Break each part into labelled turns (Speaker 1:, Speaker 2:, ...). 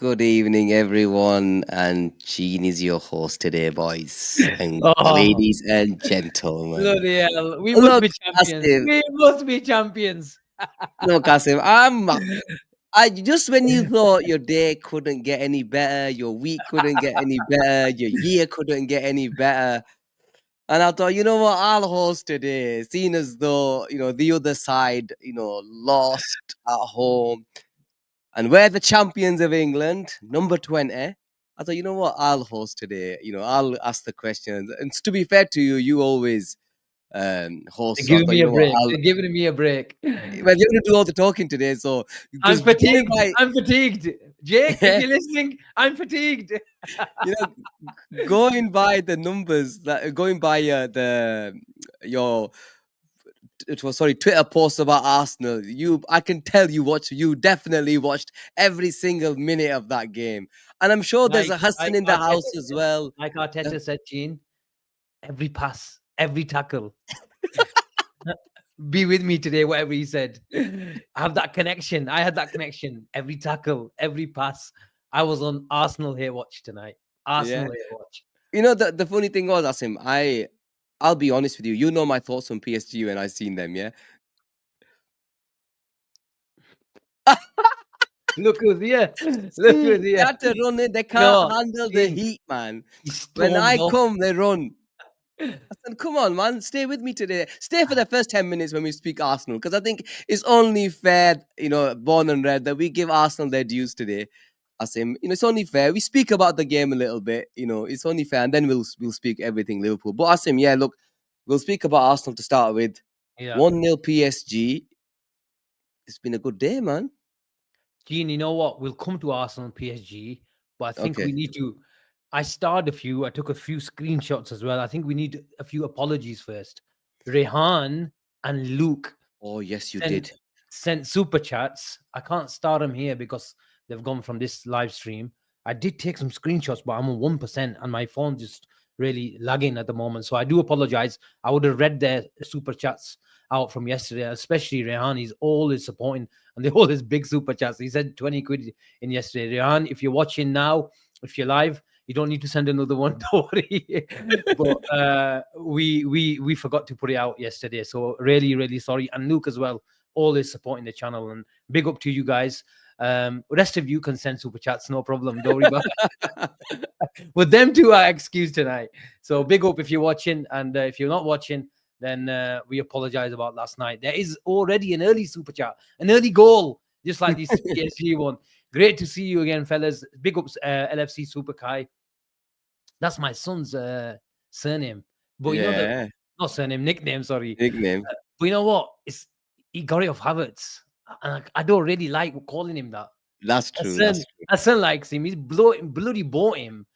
Speaker 1: Good evening, everyone. And Gene is your host today, boys and
Speaker 2: Oh,
Speaker 1: ladies and gentlemen.
Speaker 2: bloody hell. We must
Speaker 1: Look,
Speaker 2: be champions.
Speaker 1: Asim.
Speaker 2: We must be champions.
Speaker 1: Look, Asim. I just when you thought your day couldn't get any better, your week couldn't get any better, your year couldn't get any better. And I thought, you know what, I'll host today, seeing as though, the other side, lost at home. And we're the champions of England, number 20. I thought, you know what, I'll host today. I'll ask the questions. And to be fair to you, you always host.
Speaker 2: They're
Speaker 1: So I
Speaker 2: giving
Speaker 1: thought,
Speaker 2: me
Speaker 1: you
Speaker 2: a
Speaker 1: know what,
Speaker 2: break. They're giving me a break.
Speaker 1: well, you're going to do all the talking today. So,
Speaker 2: I'm
Speaker 1: because going
Speaker 2: fatigued.
Speaker 1: by,
Speaker 2: I'm fatigued. Jake, if you're listening, I'm fatigued.
Speaker 1: you know, going by the numbers, going by your Twitter post about Arsenal. I can tell you definitely watched every single minute of that game, and I'm sure there's a Hassan in the house as well.
Speaker 2: Like Arteta said, Gene, every pass, every tackle. Be with me today, whatever he said. I have that connection. I had that connection. Every tackle, every pass. I was on Arsenal Hate Watch tonight. Arsenal Hate Watch.
Speaker 1: The funny thing was, Asim, I'll be honest with you. You know my thoughts on PSG when I seen them, yeah.
Speaker 2: Look who's here. Look who's
Speaker 1: They
Speaker 2: here.
Speaker 1: had to run it. They can't handle the
Speaker 2: Gene,
Speaker 1: heat, man.
Speaker 2: he
Speaker 1: When I
Speaker 2: stormed off.
Speaker 1: come, they run. I said, come on, man, stay with me today. Stay for the first 10 minutes when we speak Arsenal, because I think it's only fair, born and bred, that we give Arsenal their dues today. Asim, it's only fair. We speak about the game a little bit, it's only fair, and then we'll speak everything Liverpool. But Asim, yeah, look, we'll speak about Arsenal to start with.
Speaker 2: Yeah.
Speaker 1: 1-0 PSG. It's been a good day, man.
Speaker 2: Gene, you know what? We'll come to Arsenal and PSG, but I think we need to. I starred a few. I took a few screenshots as well. I think we need a few apologies first. Rehan and Luke.
Speaker 1: Oh, yes, you did.
Speaker 2: Sent super chats. I can't start them here because they've gone from this live stream. I did take some screenshots, but I'm on 1% and my phone just really lagging at the moment. So I do apologize. I would have read their super chats out from yesterday, especially Rehan. He's always supporting and they always big super chats. He said 20 quid in yesterday. Rehan, if you're watching now, if you're live, you don't need to send another one, don't worry. But we forgot to put it out yesterday. So really, really sorry. And Luke as well, always supporting the channel. And big up to you guys. Rest of you can send super chats, no problem. Don't worry about it. But them two are excused tonight. So big up if you're watching. And if you're not watching, then we apologize about last night. There is already an early super chat, an early goal, just like this PSG one. Great to see you again, fellas. Big ups, LFC Super Kai. That's my son's surname. But you know, not surname, nickname, sorry.
Speaker 1: Nickname.
Speaker 2: But you know what? He got it off Havertz. And I don't really like calling him that.
Speaker 1: That's true.
Speaker 2: My son likes him. He's bloody bought him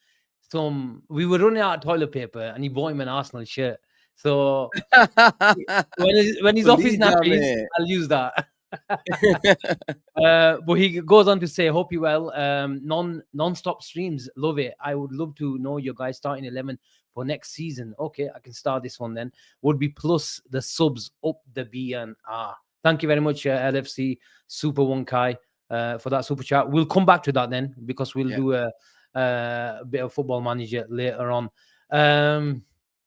Speaker 2: we were running out of toilet paper and he bought him an Arsenal shirt. So when he's off his nappies, I'll use that. But he goes on to say, hope you well. Non-stop streams, love it. I would love to know your guys starting 11 for next season. Okay, I can start this one then. Would be plus the subs up the B and R. Thank you very much, LFC Super One Kai, for that super chat. We'll come back to that then because we'll do a bit of Football Manager later on.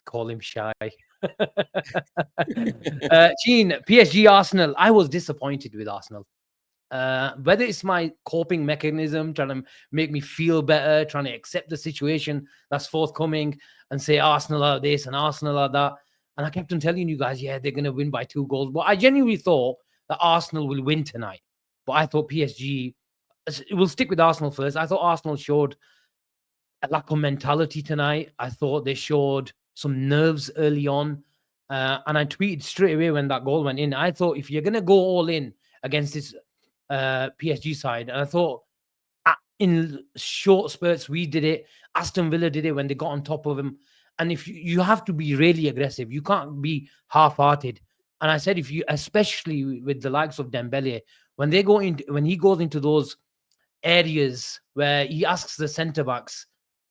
Speaker 2: Call him shy. Gene, PSG Arsenal. I was disappointed with Arsenal. Whether it's my coping mechanism, trying to make me feel better, trying to accept the situation that's forthcoming and say Arsenal are this and Arsenal are that. And I kept on telling you guys, yeah, they're going to win by 2 goals. But I genuinely thought that Arsenal will win tonight. But I thought PSG, we'll stick with Arsenal first. I thought Arsenal showed a lack of mentality tonight. I thought they showed some nerves early on. And I tweeted straight away when that goal went in. I thought if you're going to go all in against this PSG side, and I thought in short spurts we did it. Aston Villa did it when they got on top of him. And if you have to be really aggressive, you can't be half-hearted. And I said, if you, especially with the likes of Dembele, when he goes into those areas where he asks the centre backs,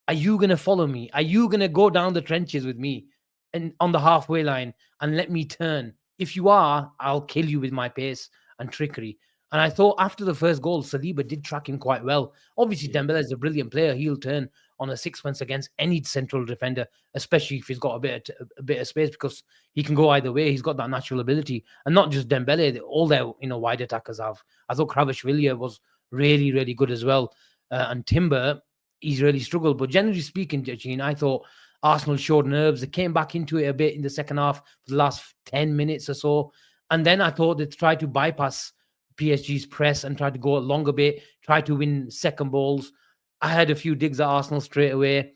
Speaker 2: "Are you going to follow me? Are you going to go down the trenches with me and on the halfway line and let me turn? If you are, I'll kill you with my pace and trickery." And I thought after the first goal, Saliba did track him quite well. Obviously,
Speaker 1: Yeah,
Speaker 2: Dembele is a brilliant player. He'll turn on a sixpence against any central defender, especially if he's got a bit of space, because he can go either way. He's got that natural ability, and not just Dembele. All their wide attackers have. I thought Kvaratskhelia was really really good as well, and Timber, he's really struggled. But generally speaking, Gene, I thought Arsenal showed nerves. They came back into it a bit in the second half for the last 10 minutes or so, and then I thought they tried to bypass PSG's press and try to go a longer bit, try to win second balls. I had a few digs at Arsenal straight away.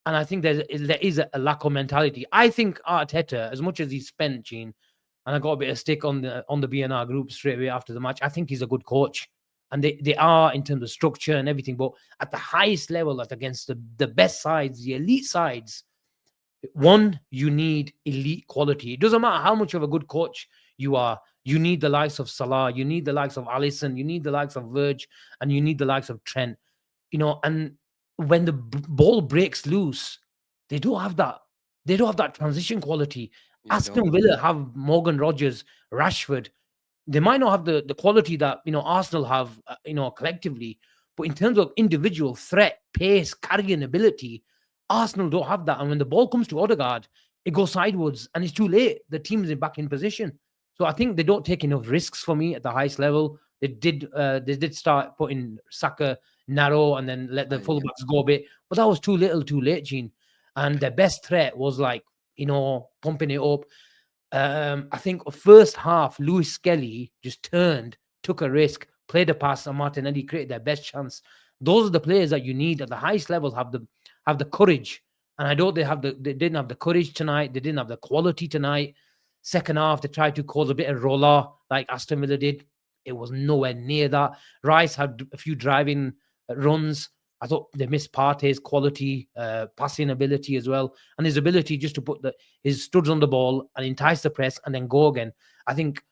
Speaker 2: And I think there is a lack of mentality. I think Arteta, as much as he's spent, Gene, and I got a bit of stick on the BNR group straight away after the match, I think he's a good coach. And they are in terms of structure and everything. But at the highest level, like against the best sides, the elite sides, one, you need elite quality. It doesn't matter how much of a good coach you are. You need the likes of Salah, you need the likes of Alisson, you need the likes of Verge, and you need the likes of Trent. And when the ball breaks loose, they don't have that. They don't have that transition quality.
Speaker 1: yeah, they don't.
Speaker 2: Aston Villa have Morgan Rogers, Rashford. They might not have the quality that Arsenal have, collectively, but in terms of individual threat, pace, carrying ability, Arsenal don't have that. And when the ball comes to Odegaard, it goes sideways, and it's too late. The team is back in position. So I think they don't take enough risks for me at the highest level. They did start putting Saka narrow and then let the
Speaker 1: Fine, yeah.
Speaker 2: fullbacks go a bit, but that was too little, too late, Gene. And their best threat was like pumping it up. I think first half, Lewis Skelly just turned, took a risk, played a pass, and Martinelli created their best chance. Those are the players that you need at the highest level. Have the courage, and I don't. They didn't have the courage tonight. They didn't have the quality tonight. Second half, they tried to cause a bit of roller like Aston Villa did. It was nowhere near that. Rice had a few driving runs. I thought they missed Partey's quality, passing ability as well, and his ability just to put his studs on the ball and entice the press and then go again. I think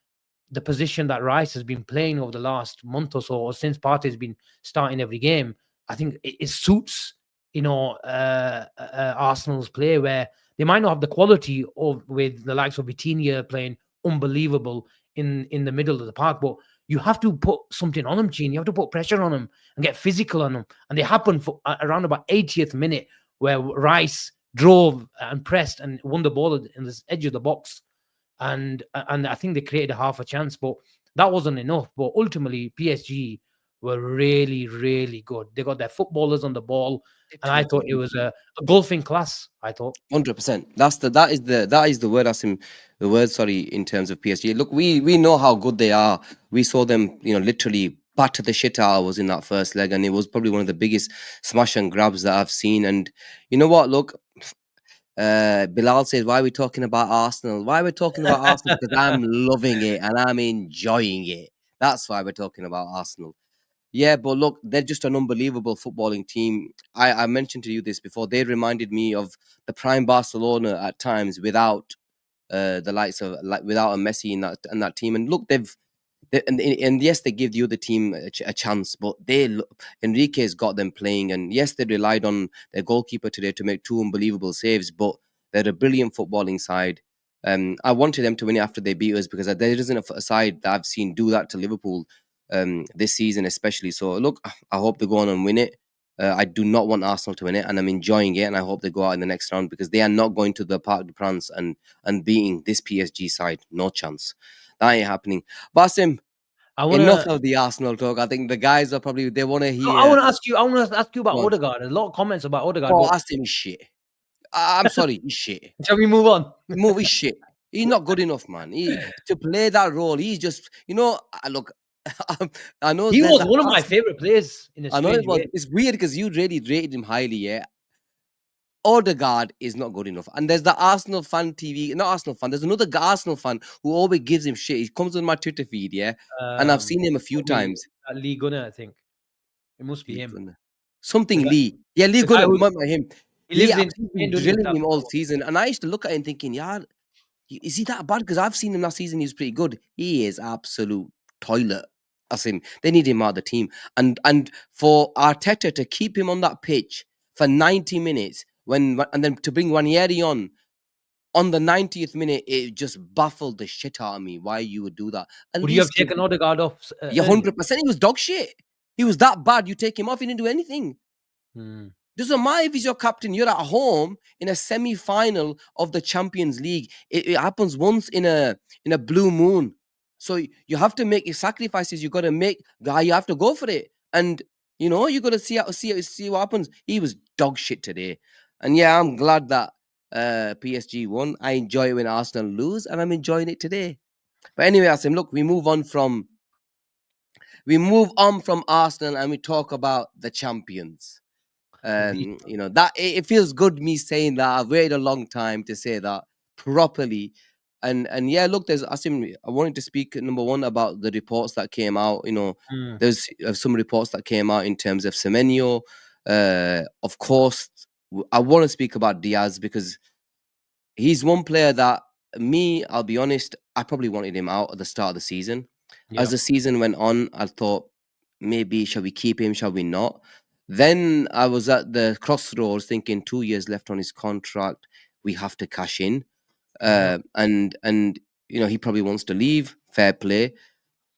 Speaker 2: the position that Rice has been playing over the last month or so, or since Partey's been starting every game, I think it suits Arsenal's play, where they might not have the quality with the likes of Vitinha playing unbelievable in the middle of the park, but you have to put something on them, Gene. You have to put pressure on them and get physical on them. And they happened for around about 80th minute, where Rice drove and pressed and won the ball in the edge of the box. And I think they created a half a chance, but that wasn't enough. But ultimately, PSG were really, really good. They got their footballers on the ball, and I thought it was a golfing class. I thought
Speaker 1: 100%. That is the word, Asim. The word, sorry, in terms of PSG. Look, we know how good they are. We saw them, literally batter the shit out of us in that first leg, and it was probably one of the biggest smash and grabs that I've seen. And you know what? Look, Bilal says, "Why are we talking about Arsenal? Why are we talking about Arsenal? Because I'm loving it and I'm enjoying it. That's why we're talking about Arsenal." Yeah, but look, they're just an unbelievable footballing team. I mentioned to you this before. They reminded me of the prime Barcelona at times without the likes of without a Messi in that team. And look, and yes, they give the other team a chance, but Enrique's got them playing. And yes, they relied on their goalkeeper today to make two unbelievable saves, but they're a brilliant footballing side. I wanted them to win it after they beat us, because there isn't a side that I've seen do that to Liverpool this season, especially. So look, I hope they go on and win it. I do not want Arsenal to win it, and I'm enjoying it. And I hope they go out in the next round, because they are not going to the Parc des Princes and beating this PSG side. No chance. That ain't happening. Basim, enough of the Arsenal talk. I think the guys are probably they want to hear.
Speaker 2: I want to ask you. I want to ask you about Odegaard. There's a lot of comments about Odegaard.
Speaker 1: Oh, ask him shit. I'm sorry, he's shit.
Speaker 2: Shall we move on?
Speaker 1: His shit. He's not good enough, man. To play that role, he's just, look, I know
Speaker 2: he was one of my favorite players in a
Speaker 1: I know
Speaker 2: strange way.
Speaker 1: it's weird because you really rated him highly, yeah. Odegaard is not good enough. And there's the Arsenal fan TV, not Arsenal fan, there's another Arsenal fan who always gives him shit. He comes on my Twitter feed, yeah. And I've seen him a few times.
Speaker 2: Lee Gunner, I think. It must be
Speaker 1: Lee
Speaker 2: him.
Speaker 1: Gunner. Something Lee. Yeah, Lee Gunner, him.
Speaker 2: He
Speaker 1: I've been drilling him all season. And I used to look at him thinking, yeah, is he that bad? Because I've seen him last season, he was pretty good. He is absolute toilet. Asim. They need him out of the team. And for Arteta to keep him on that pitch for 90 minutes and then to bring Ranieri on, on the 90th minute, it just baffled the shit out of me why you would do that. At
Speaker 2: Would you have
Speaker 1: least give,
Speaker 2: taken Odegaard off
Speaker 1: yeah,
Speaker 2: earlier?
Speaker 1: 100%. He was dog shit. He was that bad. You take him off, he didn't do anything. Doesn't matter if he's your captain. You're at home in a semi-final of the Champions League. It happens once in a blue moon. So you have to make your sacrifices. You got to make. You have to go for it. And you know you got to see what happens. He was dog shit today. And yeah, I'm glad that PSG won. I enjoy it when Arsenal lose, and I'm enjoying it today. But anyway, Asim, look, we move on from Arsenal and we talk about the champions. You know that it feels good me saying that. I've waited a long time to say that properly. And yeah, look, I wanted to speak, number one, about the reports that came out. You know, there's some reports that came out in terms of Semenyo. Of course, I want to speak about Diaz because he's one player that I'll be honest, I probably wanted him out at the start of the season. As the season went on, I thought, maybe shall we keep him, shall we not? Then I was at the crossroads thinking 2 years left on his contract, we have to cash in. And you know, he probably wants to leave. Fair play.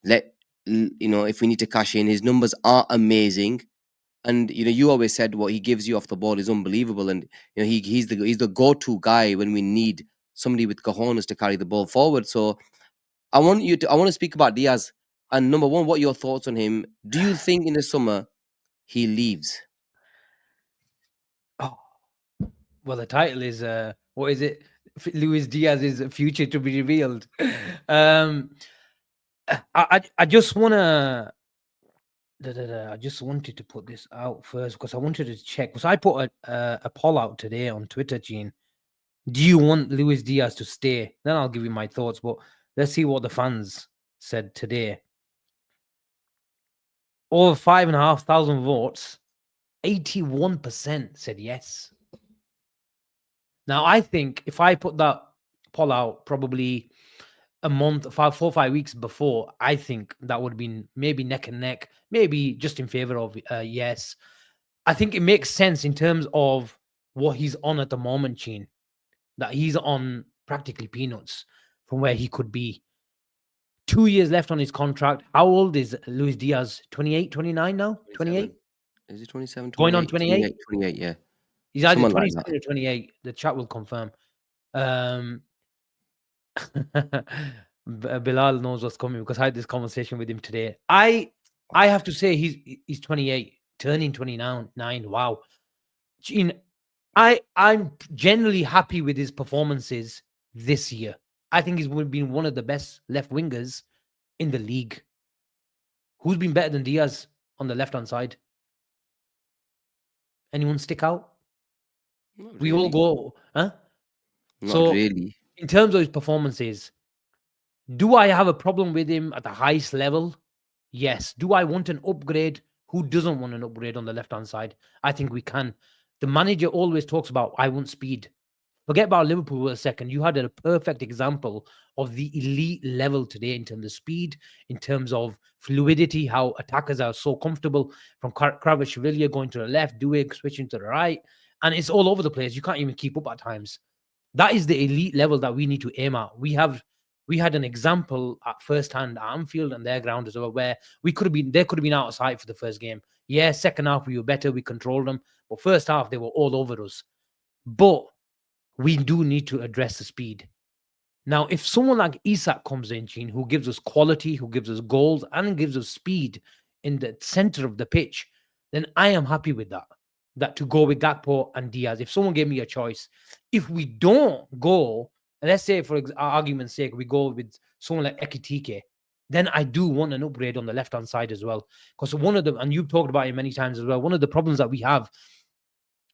Speaker 1: You know, if we need to cash in, his numbers are amazing. And you know, you always said what he gives you off the ball is unbelievable. And you know, he's the go-to guy when we need somebody with cojones to carry the ball forward. So I want to speak about Diaz. And number one, what are your thoughts on him? Do you think in the summer he leaves?
Speaker 2: Oh, well, the title is what is it? Luis Diaz's future to be revealed. I just wanna. I just wanted to put this out first because I wanted to check. Because I put a poll out today on Twitter, Gene. Do you want Luis Diaz to stay? Then I'll give you my thoughts. But let's see what the fans said today. Over 5,500 votes, 81% said yes. Now, I think if I put that poll out probably a month, 4 or 5 weeks before, I think that would have been maybe neck and neck, maybe just in favor of yes. I think it makes sense in terms of what he's on at the moment, Gene, that he's on practically peanuts from where he could be. 2 years left on his contract. How old is Luis Diaz? 28, 29 now? 28?
Speaker 1: Is he 27, 28?
Speaker 2: Going on 28?
Speaker 1: 28, yeah.
Speaker 2: He's either
Speaker 1: Someone like
Speaker 2: 27 or 28. The chat will confirm. Bilal knows what's coming because I had this conversation with him today. I have to say he's 28, turning 29. Wow. Gene, I'm generally happy with his performances this year. I think he's been one of the best left wingers in the league. Who's been better than Diaz on the left-hand side? Anyone stick out? We all go, huh?
Speaker 1: Not really.
Speaker 2: In terms of his performances, do I have a problem with him at the highest level? Yes. Do I want an upgrade? Who doesn't want an upgrade on the left-hand side? I think we can. The manager always talks about, I want speed. Forget about Liverpool for a second. You had a perfect example of the elite level today in terms of speed, in terms of fluidity, how attackers are so comfortable from Kvaratskhelia going to the left, Doué switching to the right. And it's all over the place. You can't even keep up at times. That is the elite level that we need to aim at. We had an example at first hand at Anfield and their ground as well, where they could have been out of sight for the first game. Yeah, second half we were better, we controlled them, but first half they were all over us. But we do need to address the speed. Now, if someone like Isak comes in, Gene, who gives us quality, who gives us goals, and gives us speed in the center of the pitch, then I am happy with that. That to go with Gakpo and Diaz. If someone gave me a choice, if we don't go, let's say for argument's sake, we go with someone like Ekitike, then I do want an upgrade on the left-hand side as well. Because one of the, and you've talked about it many times as well, one of the problems that we have,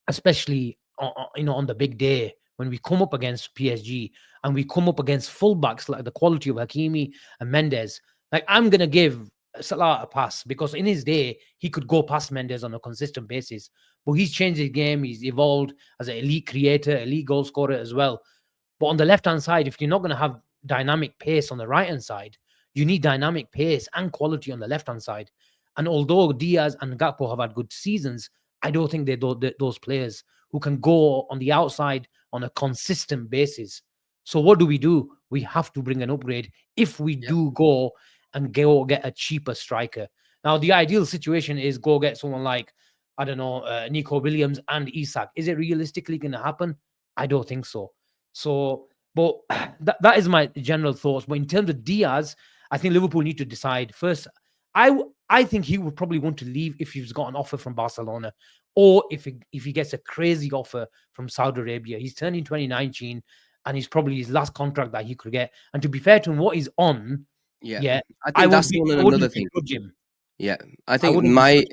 Speaker 2: especially on the big day, when we come up against PSG and we come up against fullbacks like the quality of Hakimi and Mendes, like I'm going to give Salah a pass because in his day, he could go past Mendes on a consistent basis. But he's changed his game. He's evolved as an elite creator, elite goal scorer as well. But on the left-hand side, if you're not going to have dynamic pace on the right-hand side, you need dynamic pace and quality on the left-hand side. And although Diaz and Gakpo have had good seasons, I don't think they're those players who can go on the outside on a consistent basis. So what do? We have to bring an upgrade if we
Speaker 1: Yeah,
Speaker 2: do go and go get a cheaper striker. Now, the ideal situation is go get someone like, I don't know, Nico Williams and Isak. Is it realistically going to happen? I don't think so. So, but that is my general thoughts. But in terms of Diaz, I think Liverpool need to decide first. I think he would probably want to leave if he's got an offer from Barcelona, or if he gets a crazy offer from Saudi Arabia. He's turning 2019, and he's probably his last contract that he could get. And to be fair to him, what he's on,
Speaker 1: yeah.
Speaker 2: yeah,
Speaker 1: I think that's one and
Speaker 2: I
Speaker 1: another
Speaker 2: wouldn't
Speaker 1: thing.
Speaker 2: begrudge him.
Speaker 1: Yeah, I
Speaker 2: I
Speaker 1: think
Speaker 2: wouldn't begrudge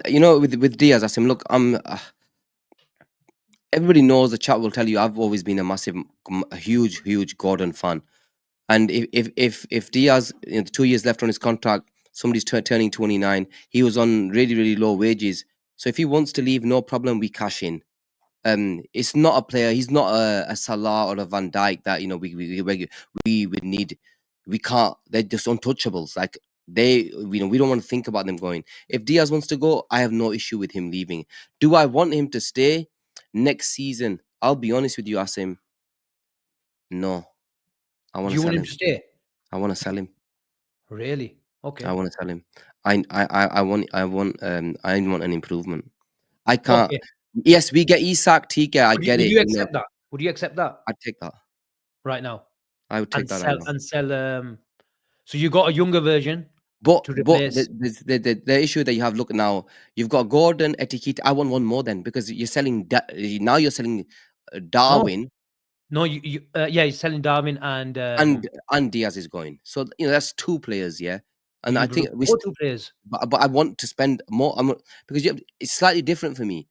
Speaker 2: him.
Speaker 1: with Diaz, Asim, look, everybody knows the chat will tell you I've always been a huge Gordon fan. And if Diaz, 2 years left on his contract, somebody's turning 29, he was on really low wages. So if he wants to leave, no problem, we cash in. It's not a player. He's not a Salah or a Van Dijk that we would need. We can't. They're just untouchables. Like we don't want to think about them going. If Diaz wants to go, I have no issue with him leaving. Do I want him to stay next season? I'll be honest with you, Asim. No, I
Speaker 2: Do
Speaker 1: want to
Speaker 2: you want
Speaker 1: sell
Speaker 2: him
Speaker 1: him.
Speaker 2: to stay?
Speaker 1: I want to sell him.
Speaker 2: Really?
Speaker 1: I
Speaker 2: Okay.
Speaker 1: want to sell him. I want an improvement. I can't.
Speaker 2: Okay.
Speaker 1: Yes, we get Isak, TK. I
Speaker 2: Would you,
Speaker 1: get
Speaker 2: would
Speaker 1: it.
Speaker 2: you accept that? Would you accept that
Speaker 1: I'd take that.
Speaker 2: right now
Speaker 1: I would take
Speaker 2: and
Speaker 1: that right now.
Speaker 2: sell? So you got a younger version
Speaker 1: But
Speaker 2: to replace.
Speaker 1: the issue that you have, look now, you've got Gordon, Etiquette. I want one more then because you're selling now you're selling
Speaker 2: No,
Speaker 1: Darwin
Speaker 2: no, yeah, he's selling Darwin and
Speaker 1: and Diaz is going. So that's two players, yeah. And I
Speaker 2: you
Speaker 1: think
Speaker 2: brought two players.
Speaker 1: but I want to spend more. Because it's slightly different for me.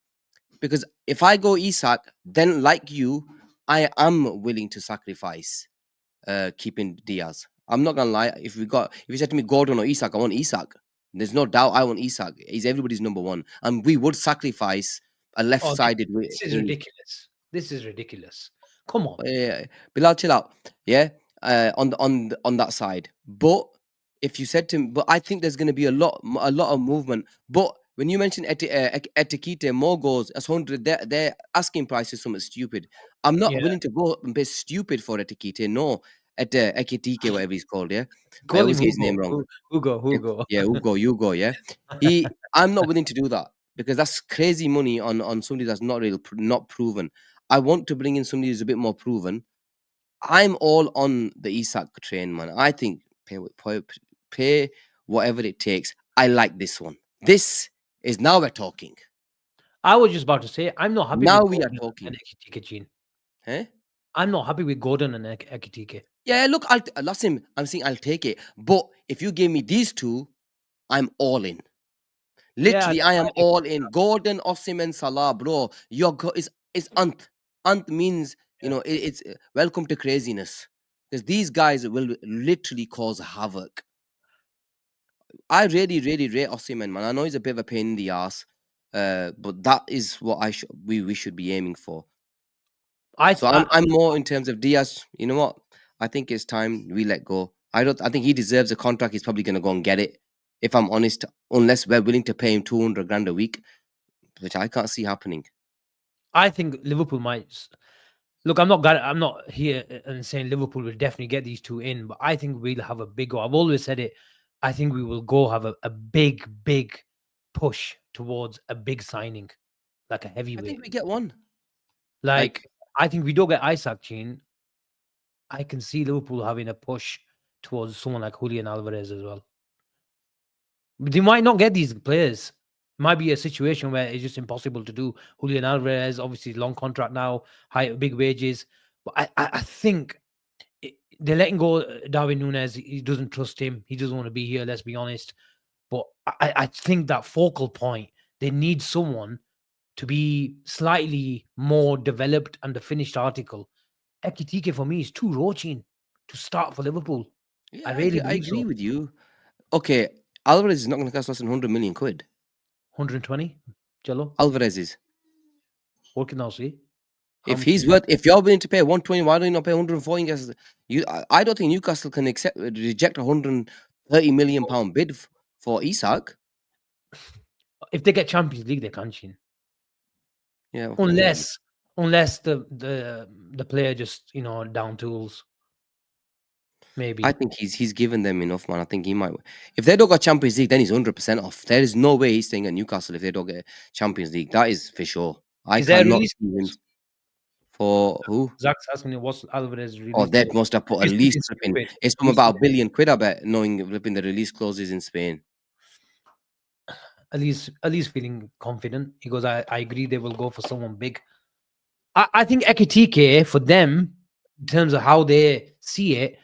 Speaker 1: Because if I go Isak, then like you, I am willing to sacrifice keeping Diaz. I'm not gonna lie. If you said to me Gordon or Isak, I want Isak. There's no doubt I want Isak. He's everybody's number one, and we would sacrifice a
Speaker 2: Oh,
Speaker 1: left-sided
Speaker 2: this is ridiculous. This is ridiculous. Come on.
Speaker 1: Bilal, chill out. Yeah, on that side. But if you said to me, but I think there's going to be a lot of movement. But when you mention Etiquette, more goals as 100, their asking price is something stupid. I'm not
Speaker 2: Yeah,
Speaker 1: willing to go and pay stupid for Etiquette. No, Ekitike, whatever he's called. Yeah, I
Speaker 2: call him
Speaker 1: always get his name
Speaker 2: Hugo.
Speaker 1: wrong.
Speaker 2: Hugo.
Speaker 1: Yeah, Ugo. Yeah, I'm not willing to do that because that's crazy money on somebody that's not really not proven. I want to bring in somebody who's a bit more proven. I'm all on the Isak train, man. I think pay whatever it takes. I like this one. This is now we're talking.
Speaker 2: I was just about to say, I'm not happy
Speaker 1: Now
Speaker 2: with
Speaker 1: we are
Speaker 2: Gordon and
Speaker 1: talking.
Speaker 2: Ekitike, Gene.
Speaker 1: Eh?
Speaker 2: I'm not happy with Gordon and Ekitike.
Speaker 1: Yeah, look, last him. I'm saying I'll take it. But if you give me these two, I'm all in.
Speaker 2: Yeah,
Speaker 1: Literally, I am
Speaker 2: I
Speaker 1: all in. Gordon, Asim, and Salah, bro. It's Ant. Ant means it's welcome to craziness because these guys will literally cause havoc. I really rate Osimhen, man. I know he's a bit of a pain in the ass, but that is what we should be aiming for. So I'm more in terms of Diaz. You know what? I think it's time we let go. I think he deserves a contract. He's probably gonna go and get it. If I'm honest, unless we're willing to pay him 200 grand a week, which I can't see happening.
Speaker 2: I think Liverpool might. Look, I'm not here and saying Liverpool will definitely get these two in, but I think we'll have a big go. I've always said it. I think we will go have a big push towards a big signing, like a
Speaker 1: I think
Speaker 2: heavyweight.
Speaker 1: we get one.
Speaker 2: Like I think we don't get Isaac, Gene. I can see Liverpool having a push towards someone like Julian Alvarez as well. But they might not get these players. It might be a situation where it's just impossible to do. Julian Alvarez, obviously, long contract now, big wages. But I think they're letting go Darwin Núñez. He doesn't trust him. He doesn't want to be here, let's be honest. But I think that focal point, they need someone to be slightly more developed and the finished article. Ekitike for me is too roaching to start for Liverpool.
Speaker 1: Yeah,
Speaker 2: I really
Speaker 1: I
Speaker 2: believe
Speaker 1: agree
Speaker 2: so.
Speaker 1: with you. Okay, Alvarez is not going to cost us 100 million quid.
Speaker 2: 120, Jello.
Speaker 1: Alvarez is.
Speaker 2: What can I see?
Speaker 1: If you're willing to pay 120, why don't you not pay 140? I don't think Newcastle can reject a 130 million pound bid for Isak.
Speaker 2: If they get Champions League, they can't.
Speaker 1: Yeah, okay, maybe.
Speaker 2: unless the player just down tools. Maybe
Speaker 1: I think he's given them enough, man. I think he might. If they don't got Champions League, then he's 100% off. There is no way he's staying at Newcastle if they don't get Champions League. That is for sure. I
Speaker 2: is there a
Speaker 1: cannot
Speaker 2: release
Speaker 1: see him
Speaker 2: clause?
Speaker 1: for who?
Speaker 2: Zach's asking me what's Alvarez
Speaker 1: Oh,
Speaker 2: release
Speaker 1: that
Speaker 2: clause.
Speaker 1: must have put at
Speaker 2: He's
Speaker 1: least
Speaker 2: thinking
Speaker 1: flipping.
Speaker 2: stupid.
Speaker 1: It's from
Speaker 2: He's
Speaker 1: about £1 billion, I bet, knowing flipping the release clauses in Spain.
Speaker 2: at least feeling confident. He goes, I agree they will go for someone big. I think Ekitike for them, in terms of how they see it,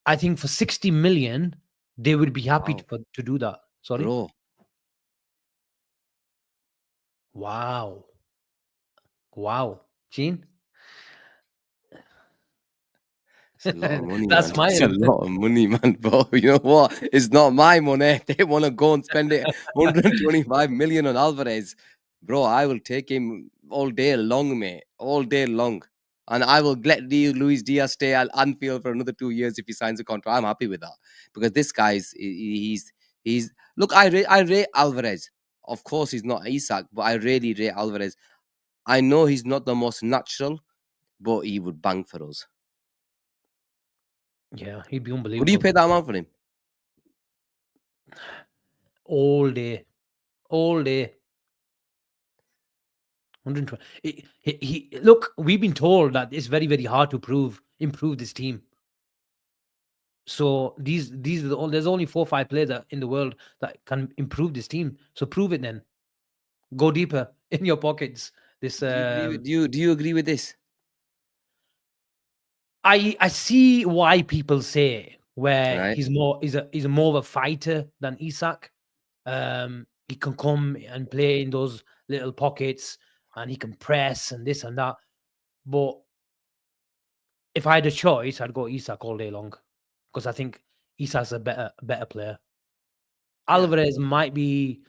Speaker 2: I think for 60 million, they would be happy
Speaker 1: Wow,
Speaker 2: to do that. Sorry.
Speaker 1: bro,
Speaker 2: Wow. Wow. Gene?
Speaker 1: it's a lot of money,
Speaker 2: That
Speaker 1: man. It's a
Speaker 2: smile.
Speaker 1: lot of money, man, bro. You know what? It's not my money. They want to go and spend it 125 million on Alvarez. Bro, I will take him all day long, mate. All day long. And I will let Luis Diaz stay at Anfield for another 2 years if he signs a contract. I'm happy with that. Because this guy's he's look, I rate Alvarez. Of course he's not Isak, but I really rate Alvarez. I know he's not the most natural, but he would bang for us.
Speaker 2: Yeah, he'd be
Speaker 1: Would you
Speaker 2: unbelievable.
Speaker 1: pay that amount for him?
Speaker 2: All day. All day. 120. Look, we've been told that it's very, very hard to improve this team. So these are there's only 4 or 5 players in the world that can improve this team. So prove it then. Go deeper in your pockets. This
Speaker 1: Do you agree with do you agree with this?
Speaker 2: I see why people say where
Speaker 1: Right?
Speaker 2: he's more of a fighter than Isak. He can come and play in those little pockets and he can press and this and that. But if I had a choice, I'd go Isak all day long because I think Isak's a better player.
Speaker 1: Yeah.
Speaker 2: Alvarez might be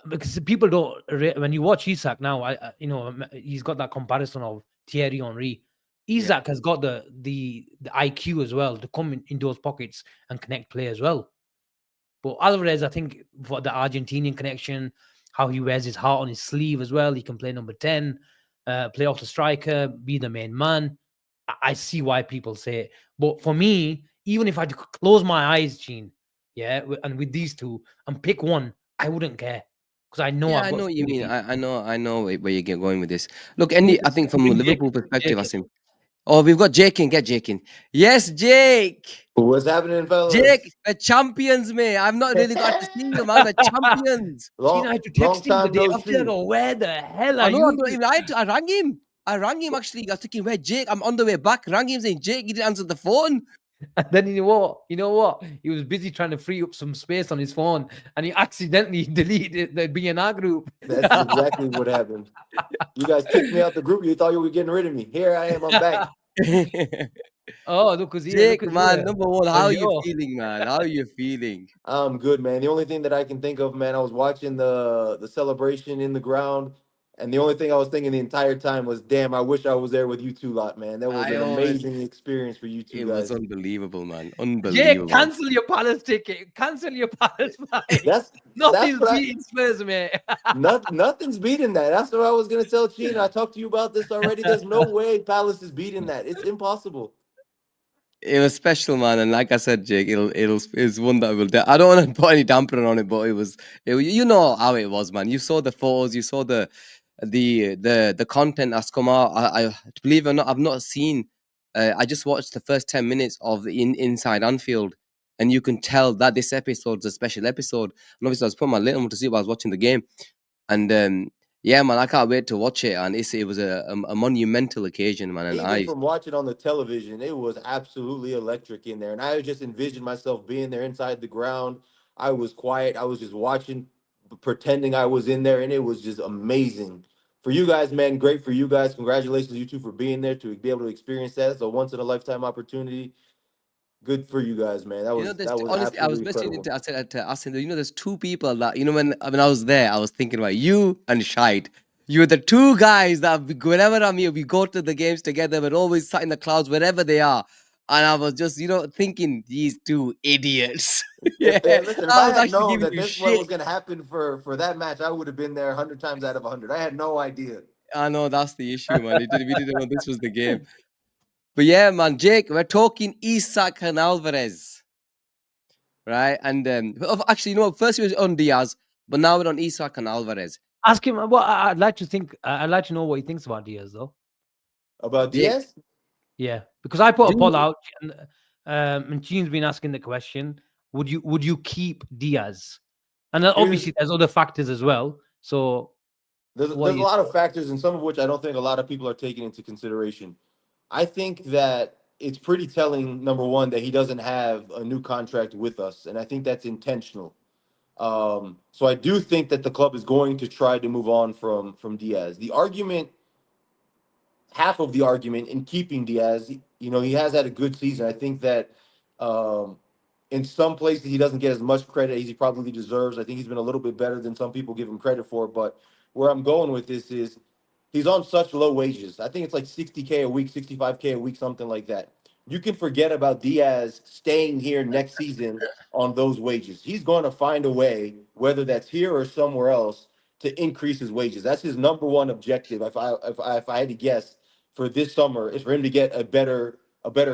Speaker 2: because people don't when you watch Isak now, he's got that comparison of Thierry Henry. Isak has got the IQ as well to come in those pockets and connect play as well. But Alvarez, I think for the Argentinian connection, how he wears his heart on his sleeve as well, he can play number 10, play off the striker, be the main man. I see why people say it. But for me, even if I had to close my eyes, Gene, and with these two and pick one, I wouldn't care because I know
Speaker 1: Yeah,
Speaker 2: I've
Speaker 1: I
Speaker 2: got
Speaker 1: know what you mean.
Speaker 2: stability.
Speaker 1: I know where you get going with this. Look,
Speaker 2: Who is
Speaker 1: I
Speaker 2: this?
Speaker 1: think from a
Speaker 2: Bring Jake
Speaker 1: Liverpool
Speaker 2: in.
Speaker 1: perspective,
Speaker 2: Jake in.
Speaker 1: Asim. Oh, we've got Jake in. Get Jake in. Yes, Jake.
Speaker 3: What's happening,
Speaker 1: Jake,
Speaker 3: fellas?
Speaker 1: the champions, mate. I've not really got to see you, man. The champions.
Speaker 2: Gene,
Speaker 3: long,
Speaker 2: I had to
Speaker 3: long
Speaker 2: text him the
Speaker 3: time
Speaker 2: day
Speaker 3: no
Speaker 2: after. I
Speaker 3: see.
Speaker 2: go, where the hell
Speaker 1: I
Speaker 2: are
Speaker 1: know. I
Speaker 2: you?
Speaker 1: don't even. I rang him. I rang him actually. I was thinking, where Jake? I'm on the way back. Rang him saying, Jake, you didn't answer the phone.
Speaker 2: And then you know what? He was busy trying to free up some space on his phone, and he accidentally deleted the B&R group.
Speaker 3: That's exactly what happened. You guys kicked me out the group. You thought you were getting rid of me. Here I am. I'm back.
Speaker 2: Oh, look who's here! Look
Speaker 1: Jake,
Speaker 2: who's
Speaker 1: man,
Speaker 2: here!
Speaker 1: number one, how are you
Speaker 2: Yo,
Speaker 1: feeling, man? How are you feeling?
Speaker 3: I'm good, man. The only thing that I can think of, man, I was watching the celebration in the ground, and the only thing I was thinking the entire time was, damn, I wish I was there with you two lot, man. That was
Speaker 1: I
Speaker 3: an
Speaker 1: always.
Speaker 3: amazing experience for you two
Speaker 1: It was
Speaker 3: guys.
Speaker 1: unbelievable, man.
Speaker 2: Jake,
Speaker 1: Unbelievable.
Speaker 2: cancel your Palace ticket. Cancel your Palace flight.
Speaker 3: That's that's
Speaker 2: Nothing's
Speaker 3: what I
Speaker 2: beating Spurs, mate.
Speaker 3: nothing's beating that. That's what I was gonna tell Chino. I talked to you about this already. There's no way Palace is beating that. It's impossible.
Speaker 1: It was special, man, and like I said, Jake, it's one that will. I don't want to put any damper on it, but you know how it was, man. You saw the photos, you saw the content that's come out. I believe it or not, I've not seen. I just watched the first 10 minutes of the inside Anfield, and you can tell that this episode's a special episode. And obviously, I was putting my little one to see while I was watching the game, and yeah, man, I can't wait to watch it. And it was a monumental occasion, man. And
Speaker 3: Even
Speaker 1: I
Speaker 3: from watching on the television, it was absolutely electric in there. And I just envisioned myself being there inside the ground. I was quiet. I was just watching, pretending I was in there, and it was just amazing. For you guys, man, great for you guys. Congratulations, you two, for being there to be able to experience that. It's a once in a lifetime opportunity. Good for you guys, man. That
Speaker 1: You know,
Speaker 3: was
Speaker 1: there's
Speaker 3: that was
Speaker 1: honestly, I was
Speaker 3: absolutely
Speaker 1: messaging
Speaker 3: incredible.
Speaker 1: to I said to Asim, you know, there's two people that when I was there, I was thinking about you and Shite. You're the two guys that whenever I'm here, we go to the games together. We're always sat in the clouds wherever they are. And I was just, thinking these two idiots. Yeah,
Speaker 3: Listen, if
Speaker 1: I
Speaker 3: I
Speaker 1: was
Speaker 3: had
Speaker 1: actually
Speaker 3: known
Speaker 1: giving
Speaker 3: that
Speaker 1: you
Speaker 3: this is what
Speaker 1: shit.
Speaker 3: was going to happen for that match, I would have been there 100 times out of 100. I had no idea.
Speaker 1: I know that's the issue, man. We didn't know this was the game. But yeah, man, Jake, we're talking Isak and Alvarez, right? And actually, you know, first it was on Diaz, but now we're on Isak and Alvarez.
Speaker 2: Ask him. Well, I'd like to think. I'd like to know what he thinks about Diaz, though.
Speaker 3: About
Speaker 1: Jake,
Speaker 3: Diaz?
Speaker 2: Yeah, because I put a poll
Speaker 1: do
Speaker 2: out, and Gene's been asking the question: Would you keep Diaz? And then obviously, there's other factors as well. So,
Speaker 3: There's
Speaker 2: what
Speaker 3: a
Speaker 2: you?
Speaker 3: lot of factors, and some of which I don't think a lot of people are taking into consideration. I think that it's pretty telling, number one, that he doesn't have a new contract with us, and I think that's intentional. So I do think that the club is going to try to move on from Diaz. The argument, half of the argument in keeping Diaz, you know, he has had a good season. I think that um, in some places he doesn't get as much credit as he probably deserves. I think he's been a little bit better than some people give him credit for. But where I'm going with this is he's on such low wages. I think it's like 60K a week, 65K a week, something like that. You can forget about Diaz staying here next season on those wages. He's going to find a way, whether that's here or somewhere else, to increase his wages. That's his number one objective. If I had to guess for this summer, is for him to get a better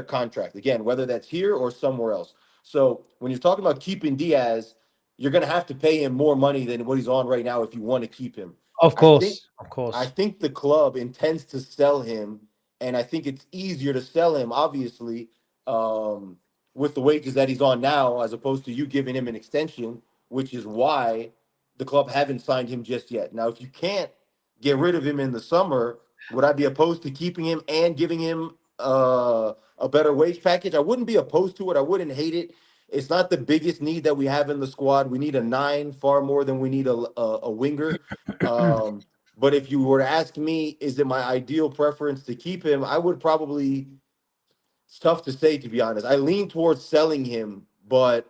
Speaker 3: contract. Again, whether that's here or somewhere else. So when you're talking about keeping Diaz, you're going to have to pay him more money than what he's on right now if you want to keep him.
Speaker 2: Of
Speaker 3: I think
Speaker 2: course, of
Speaker 3: I
Speaker 2: course.
Speaker 3: think the club intends to sell him, and I think it's easier to sell him, obviously, um, with the wages that he's on now, as opposed to you giving him an extension, which is why the club haven't signed him just yet. Now, if you can't get rid of him in the summer, would I be opposed to keeping him and giving him a better wage package? I wouldn't be opposed to it. I wouldn't hate it. It's not the biggest need that we have in the squad. We need a nine far more than we need a winger. Um, but if you were to ask me, is it my ideal preference to keep him? I would probably. It's tough to say, to be honest. I lean towards selling him, but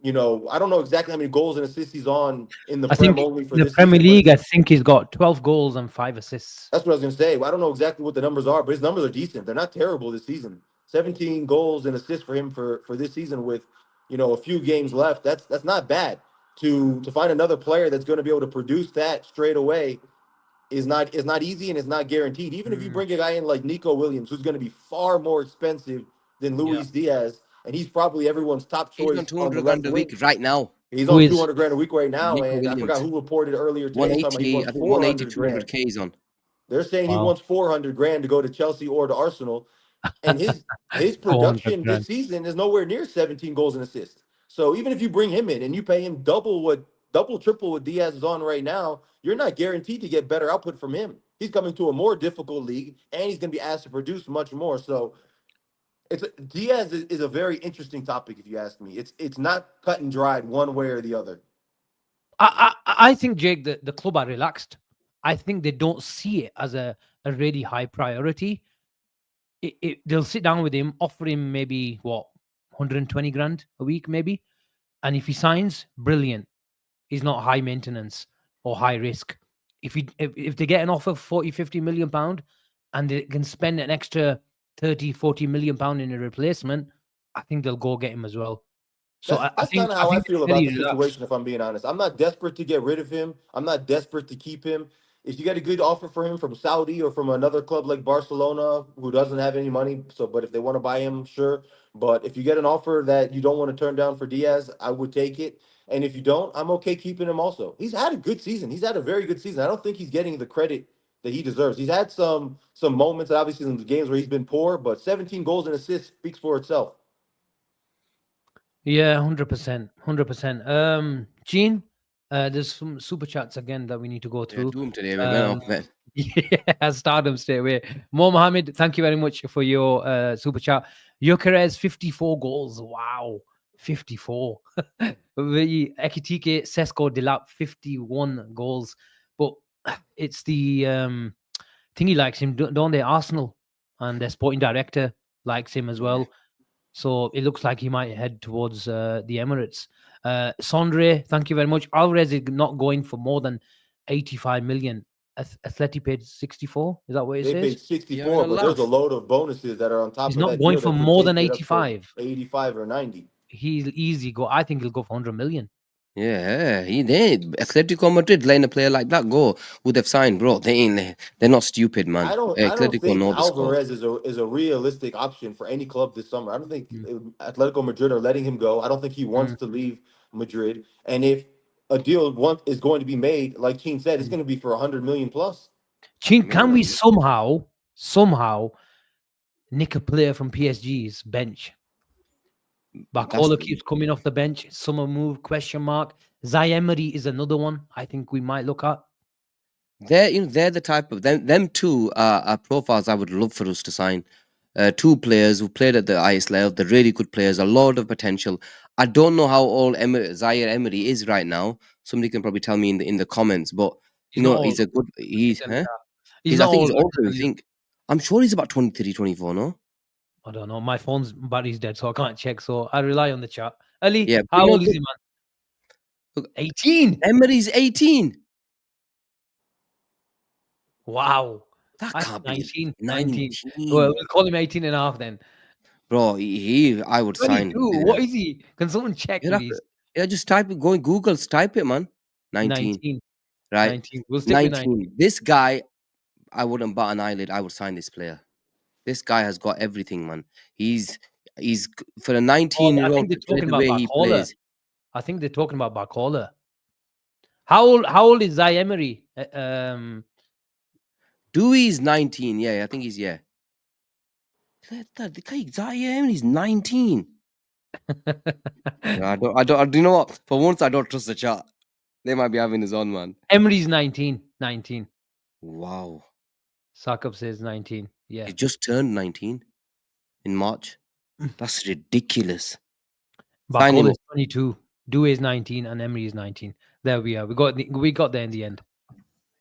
Speaker 3: you know, I don't know exactly how many goals and assists he's on in the
Speaker 2: I think
Speaker 3: Prem only for
Speaker 2: in the
Speaker 3: this
Speaker 2: Premier
Speaker 3: season, but
Speaker 2: League, I think he's got 12 goals and 5 assists.
Speaker 3: that's what I was gonna say. Well, I don't know exactly what the numbers are, but his numbers are decent. They're not terrible this season. 17 goals and assists for him for this season with, you know, a few games left. That's not bad. To find another player that's going to be able to produce that straight away is not easy and it's not guaranteed. Even if you
Speaker 2: Mm,
Speaker 3: bring a guy in like Nico Williams, who's going to be far more expensive than
Speaker 2: yeah.
Speaker 3: Luis Diaz, and he's probably everyone's top
Speaker 1: he's on
Speaker 3: choice on the
Speaker 1: 200
Speaker 3: left
Speaker 1: grand a
Speaker 3: wing.
Speaker 1: week right now.
Speaker 3: He's
Speaker 2: Who
Speaker 3: on
Speaker 2: is?
Speaker 3: 200 grand a week right now,
Speaker 1: Nico
Speaker 3: and I forgot
Speaker 1: Williams,
Speaker 3: who reported earlier today talking about he
Speaker 1: 180,
Speaker 3: wants
Speaker 1: I think 180,
Speaker 3: 400 grand.
Speaker 1: 200K he's on.
Speaker 3: They're saying he
Speaker 2: Wow.
Speaker 3: wants 400 grand to go to Chelsea or to Arsenal, and his
Speaker 2: 400
Speaker 3: production this
Speaker 2: grand.
Speaker 3: season is nowhere near 17 goals and assists. So even if you bring him in and you pay him triple what Diaz is on right now, you're not guaranteed to get better output from him. He's coming to a more difficult league, and he's going to be asked to produce much more. So Diaz is a very interesting topic, if you ask me. It's not cut and dried one way or the other.
Speaker 2: I think, Jake, the club are relaxed. I think they don't see it as a really high priority. They'll sit down with him, offer him maybe what 120 grand a week, maybe. And if he signs, brilliant. He's not high maintenance or high risk. If they get an offer of 40, 50 million pound and they can spend an extra 30, 40 million pound in a replacement, I think they'll go get him as well. So I
Speaker 3: That's kind
Speaker 2: think
Speaker 3: of
Speaker 2: I
Speaker 3: how I
Speaker 2: think
Speaker 3: feel
Speaker 2: they're
Speaker 3: about the
Speaker 2: very relaxed.
Speaker 3: situation. If I'm being honest, I'm not desperate to get rid of him. I'm not desperate to keep him. If you get a good offer for him from Saudi or from another club like Barcelona, who doesn't have any money, but if they want to buy him, sure. But if you get an offer that you don't want to turn down for Diaz, I would take it. And if you don't, I'm okay keeping him. Also, he's had a good season. He's had a very good season. I don't think he's getting the credit that he deserves. He's had some moments, obviously, in the games where he's been poor, but 17 goals and assists speaks for itself.
Speaker 2: Yeah, 100%. 100%. Gene, there's some super chats again that we need to go
Speaker 1: Yeah,
Speaker 2: through.
Speaker 1: do him today. We went
Speaker 2: Um,
Speaker 1: off that.
Speaker 2: yeah, stardom straight away. Mo Mohammed, thank you very much for your super chat. Yokerez, 54 goals. Wow, 54. Ekitike, Sesko Dilap, 51 goals. But it's the thing he likes him, don't they? Arsenal and their sporting director likes him as well. So it looks like he might head towards the Emirates. Sondre, thank you very much. Alvarez is not going for more than 85 million. Atleti paid 64. Is that what it
Speaker 3: They
Speaker 2: says?
Speaker 3: paid
Speaker 1: You're having
Speaker 3: 64,
Speaker 1: a
Speaker 3: but there's a
Speaker 1: laugh.
Speaker 3: load of bonuses that are on top
Speaker 2: He's
Speaker 3: of
Speaker 2: not
Speaker 3: that
Speaker 2: going
Speaker 3: deal
Speaker 2: for
Speaker 3: that could
Speaker 2: more than
Speaker 3: take it up to
Speaker 2: 85.
Speaker 3: 85 or 90.
Speaker 2: He'll easy go. I think he'll go for 100 million.
Speaker 1: Yeah, he did. Atletico Madrid letting a player like that go, who they've signed, bro. They're not stupid, man.
Speaker 3: I don't
Speaker 1: Atletico
Speaker 3: think
Speaker 1: know the score.
Speaker 3: Alvarez is a realistic option for any club this summer. I don't think
Speaker 2: Mm,
Speaker 3: Atletico Madrid are letting him go. I don't think he wants
Speaker 2: mm,
Speaker 3: to leave Madrid. And if a deal is going to be made, like Keen said, it's
Speaker 2: mm.
Speaker 3: going to be for 100 million plus.
Speaker 2: Can
Speaker 1: Yeah,
Speaker 2: we somehow nick a player from PSG's bench?
Speaker 1: that's
Speaker 2: Barcola keeps coming off the bench. Summer move, question mark. Emery is another one I think we might look at.
Speaker 1: they're the type of them two are profiles I would love for us to sign. Two players who played at the highest level, the really good players, a lot of potential. I don't know how old Zaire Emery is right now. Somebody can probably tell me in the comments, but
Speaker 2: He's not
Speaker 1: he's
Speaker 2: old.
Speaker 1: a good
Speaker 2: I can
Speaker 1: he's
Speaker 2: tell you
Speaker 1: huh?
Speaker 2: that. He's not
Speaker 1: I think he's
Speaker 2: old, I
Speaker 1: older
Speaker 2: can
Speaker 1: than
Speaker 2: tell
Speaker 1: you
Speaker 2: you.
Speaker 1: think. I'm sure he's about 23, 24, no?
Speaker 2: I don't know. My phone's battery's dead, so I can't check. So I rely on the chat. Ali,
Speaker 1: Yeah,
Speaker 2: how old is
Speaker 1: look,
Speaker 2: he, man?
Speaker 1: look,
Speaker 2: 18.
Speaker 1: Emery's 18.
Speaker 2: Wow.
Speaker 1: That
Speaker 2: I think
Speaker 1: can't be
Speaker 2: 19. 19. Well,
Speaker 1: 19.
Speaker 2: we'll call him 18 and a half then.
Speaker 1: Bro, I would sign
Speaker 2: 22. What is he? Can someone check,
Speaker 1: you'll have to,
Speaker 2: please?
Speaker 1: yeah, just type it, go in Google, type it, man. 19,
Speaker 2: 19.
Speaker 1: right?
Speaker 2: 19. We'll stick with 19.
Speaker 1: 19. This guy, I wouldn't bat an eyelid. I would sign this player. This guy has got everything, man. He's for a
Speaker 2: Oh, I
Speaker 1: 19-year-old
Speaker 2: think they're
Speaker 1: to play
Speaker 2: talking
Speaker 1: the
Speaker 2: about
Speaker 1: way he
Speaker 2: Barcola.
Speaker 1: plays.
Speaker 2: I think they're talking about Barcola. How old is Emery?
Speaker 1: Dewey's 19. Yeah, I think he's yeah. The guy Zaire, he's 19. Do you know what? For once, I don't trust the chat. They might be having his own, man.
Speaker 2: Emery's 19. 19.
Speaker 1: Wow.
Speaker 2: Sakab says 19. Yeah.
Speaker 1: He just turned 19 in March. That's ridiculous. Sign him
Speaker 2: Barcola
Speaker 1: up.
Speaker 2: is 22. Due is 19 and Emery is 19. There we are. We got there in the end.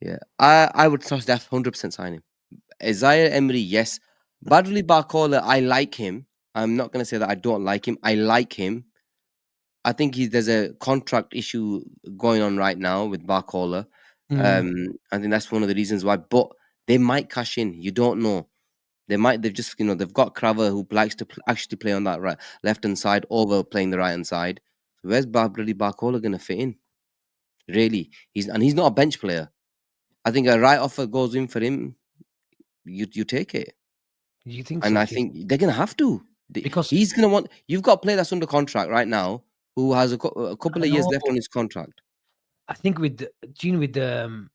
Speaker 1: Yeah. I would trust that 100% sign him. Isaiah Emery, yes. Badly Barcola, I like him. I'm not going to say that I don't like him. I like him. I think there's a contract issue going on right now with Barcola. I think that's one of the reasons why. But they might cash in. You don't know. They've just, they've got Craver who likes to actually play on that right left hand side over playing the right hand side. So where's Bradley Barcola going to fit in? Really, he's not a bench player. I think a right offer goes in for him. You take it,
Speaker 2: You think
Speaker 1: and
Speaker 2: so,
Speaker 1: I
Speaker 2: Jay?
Speaker 1: think they're gonna have to.
Speaker 2: Because
Speaker 1: He's gonna want. You've got a player that's under contract right now who has a couple
Speaker 2: I
Speaker 1: of years
Speaker 2: know,
Speaker 1: left on his contract.
Speaker 2: I think with Gene with the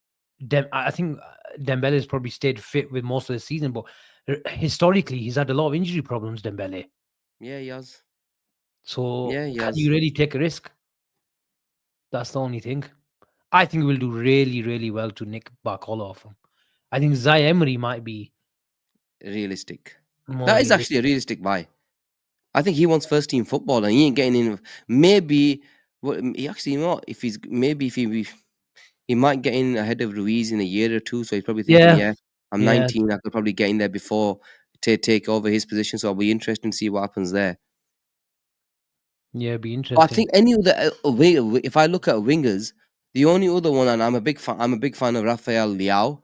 Speaker 2: I think Dembele's probably stayed fit with most of the season, but historically he's had a lot of injury problems, Dembele.
Speaker 1: Yeah, he has.
Speaker 2: So
Speaker 1: Yeah, he
Speaker 2: can
Speaker 1: has.
Speaker 2: you really take a risk? That's the only thing. I think we'll do really, really well to nick Barcola off him. I think Zai Emery might be
Speaker 1: Realistic.
Speaker 2: more
Speaker 1: That is
Speaker 2: realistic.
Speaker 1: actually a realistic buy. I think he wants first team football, and he ain't getting in. Maybe. Well, he actually, if he's maybe if he might get in ahead of Ruiz in a year or two. So he's probably thinking,
Speaker 2: Yeah,
Speaker 1: yeah, I'm
Speaker 2: yeah,
Speaker 1: 19. I could probably get in there before take over his position. So I'll be interested to see what happens there.
Speaker 2: yeah. Be
Speaker 1: I
Speaker 2: interesting.
Speaker 1: think any other if I look at wingers, the only other one, and I'm a big fan of Rafael Leao.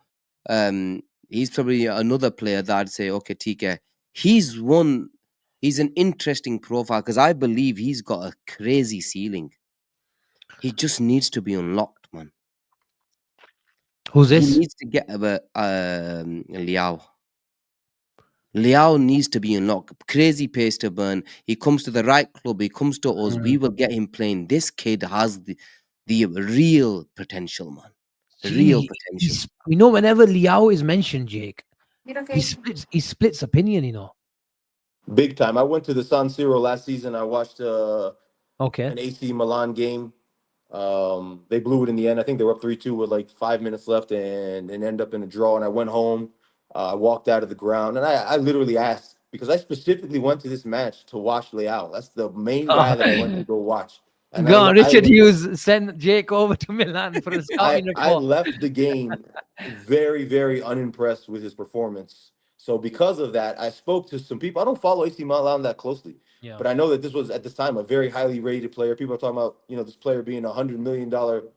Speaker 1: He's probably another player that I'd say, okay, TK. He's an interesting profile because I believe he's got a crazy ceiling. He just needs to be unlocked, man.
Speaker 2: Who's
Speaker 1: He
Speaker 2: this?
Speaker 1: needs to get Liao. Liao needs to be unlocked. Crazy pace to burn. He comes to the right club. He comes to us. We will get him playing. This kid has the real potential, man. Real
Speaker 2: Gee,
Speaker 1: potential.
Speaker 2: whenever Liao is mentioned, Jake, he splits opinion.
Speaker 3: Big time. I went to the San Siro last season. I watched
Speaker 2: Okay.
Speaker 3: an AC Milan game. They blew it in the end. I think they were up 3-2 with like 5 minutes left and end up in a draw. And I went home. I walked out of the ground and I literally asked because I specifically went to this match to watch Leao. That's the main guy that I went to go watch. And
Speaker 2: Go on, Richard Hughes, send Jake over to Milan for a scouting
Speaker 3: I
Speaker 2: report.
Speaker 3: left the game very, very unimpressed with his performance. So because of that, I spoke to some people. I don't follow AC Milan that closely,
Speaker 2: Yeah.
Speaker 3: but I know that this was at this time a very highly rated player. People are talking about, this player being $100 million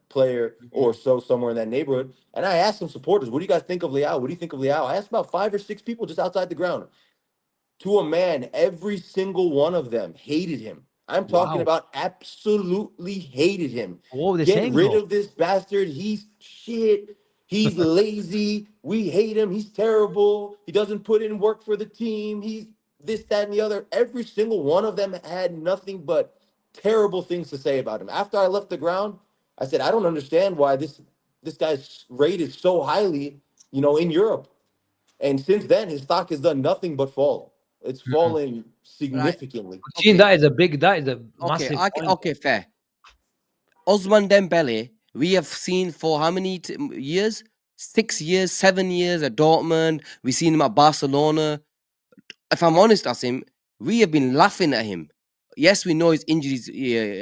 Speaker 3: player or so somewhere in that neighborhood. And I asked some supporters, what do you guys think of Leao? What do you think of Leao? I asked about 5 or 6 people just outside the ground. To a man, every single one of them hated him. I'm talking
Speaker 2: Wow.
Speaker 3: about absolutely hated him.
Speaker 2: What were they
Speaker 3: Get
Speaker 2: saying
Speaker 3: rid
Speaker 2: though?
Speaker 3: of this bastard. He's shit. He's lazy. We hate him. He's terrible. He doesn't put in work for the team. He's this, that, and the other. Every single one of them had nothing but terrible things to say about him. After I left the ground, I said, I don't understand why this guy's rated so highly, in Europe. And since then, his stock has done nothing but fall. It's
Speaker 2: Mm.
Speaker 3: fallen
Speaker 1: Right.
Speaker 3: significantly.
Speaker 2: Gene,
Speaker 1: Okay.
Speaker 2: that is a
Speaker 1: Okay.
Speaker 2: massive point.
Speaker 1: Okay. Fair. Osman Dembele, we have seen for how many years? 6 years, 7 years at Dortmund. We've seen him at Barcelona. If I'm honest, Asim, we have been laughing at him. Yes, we know his injuries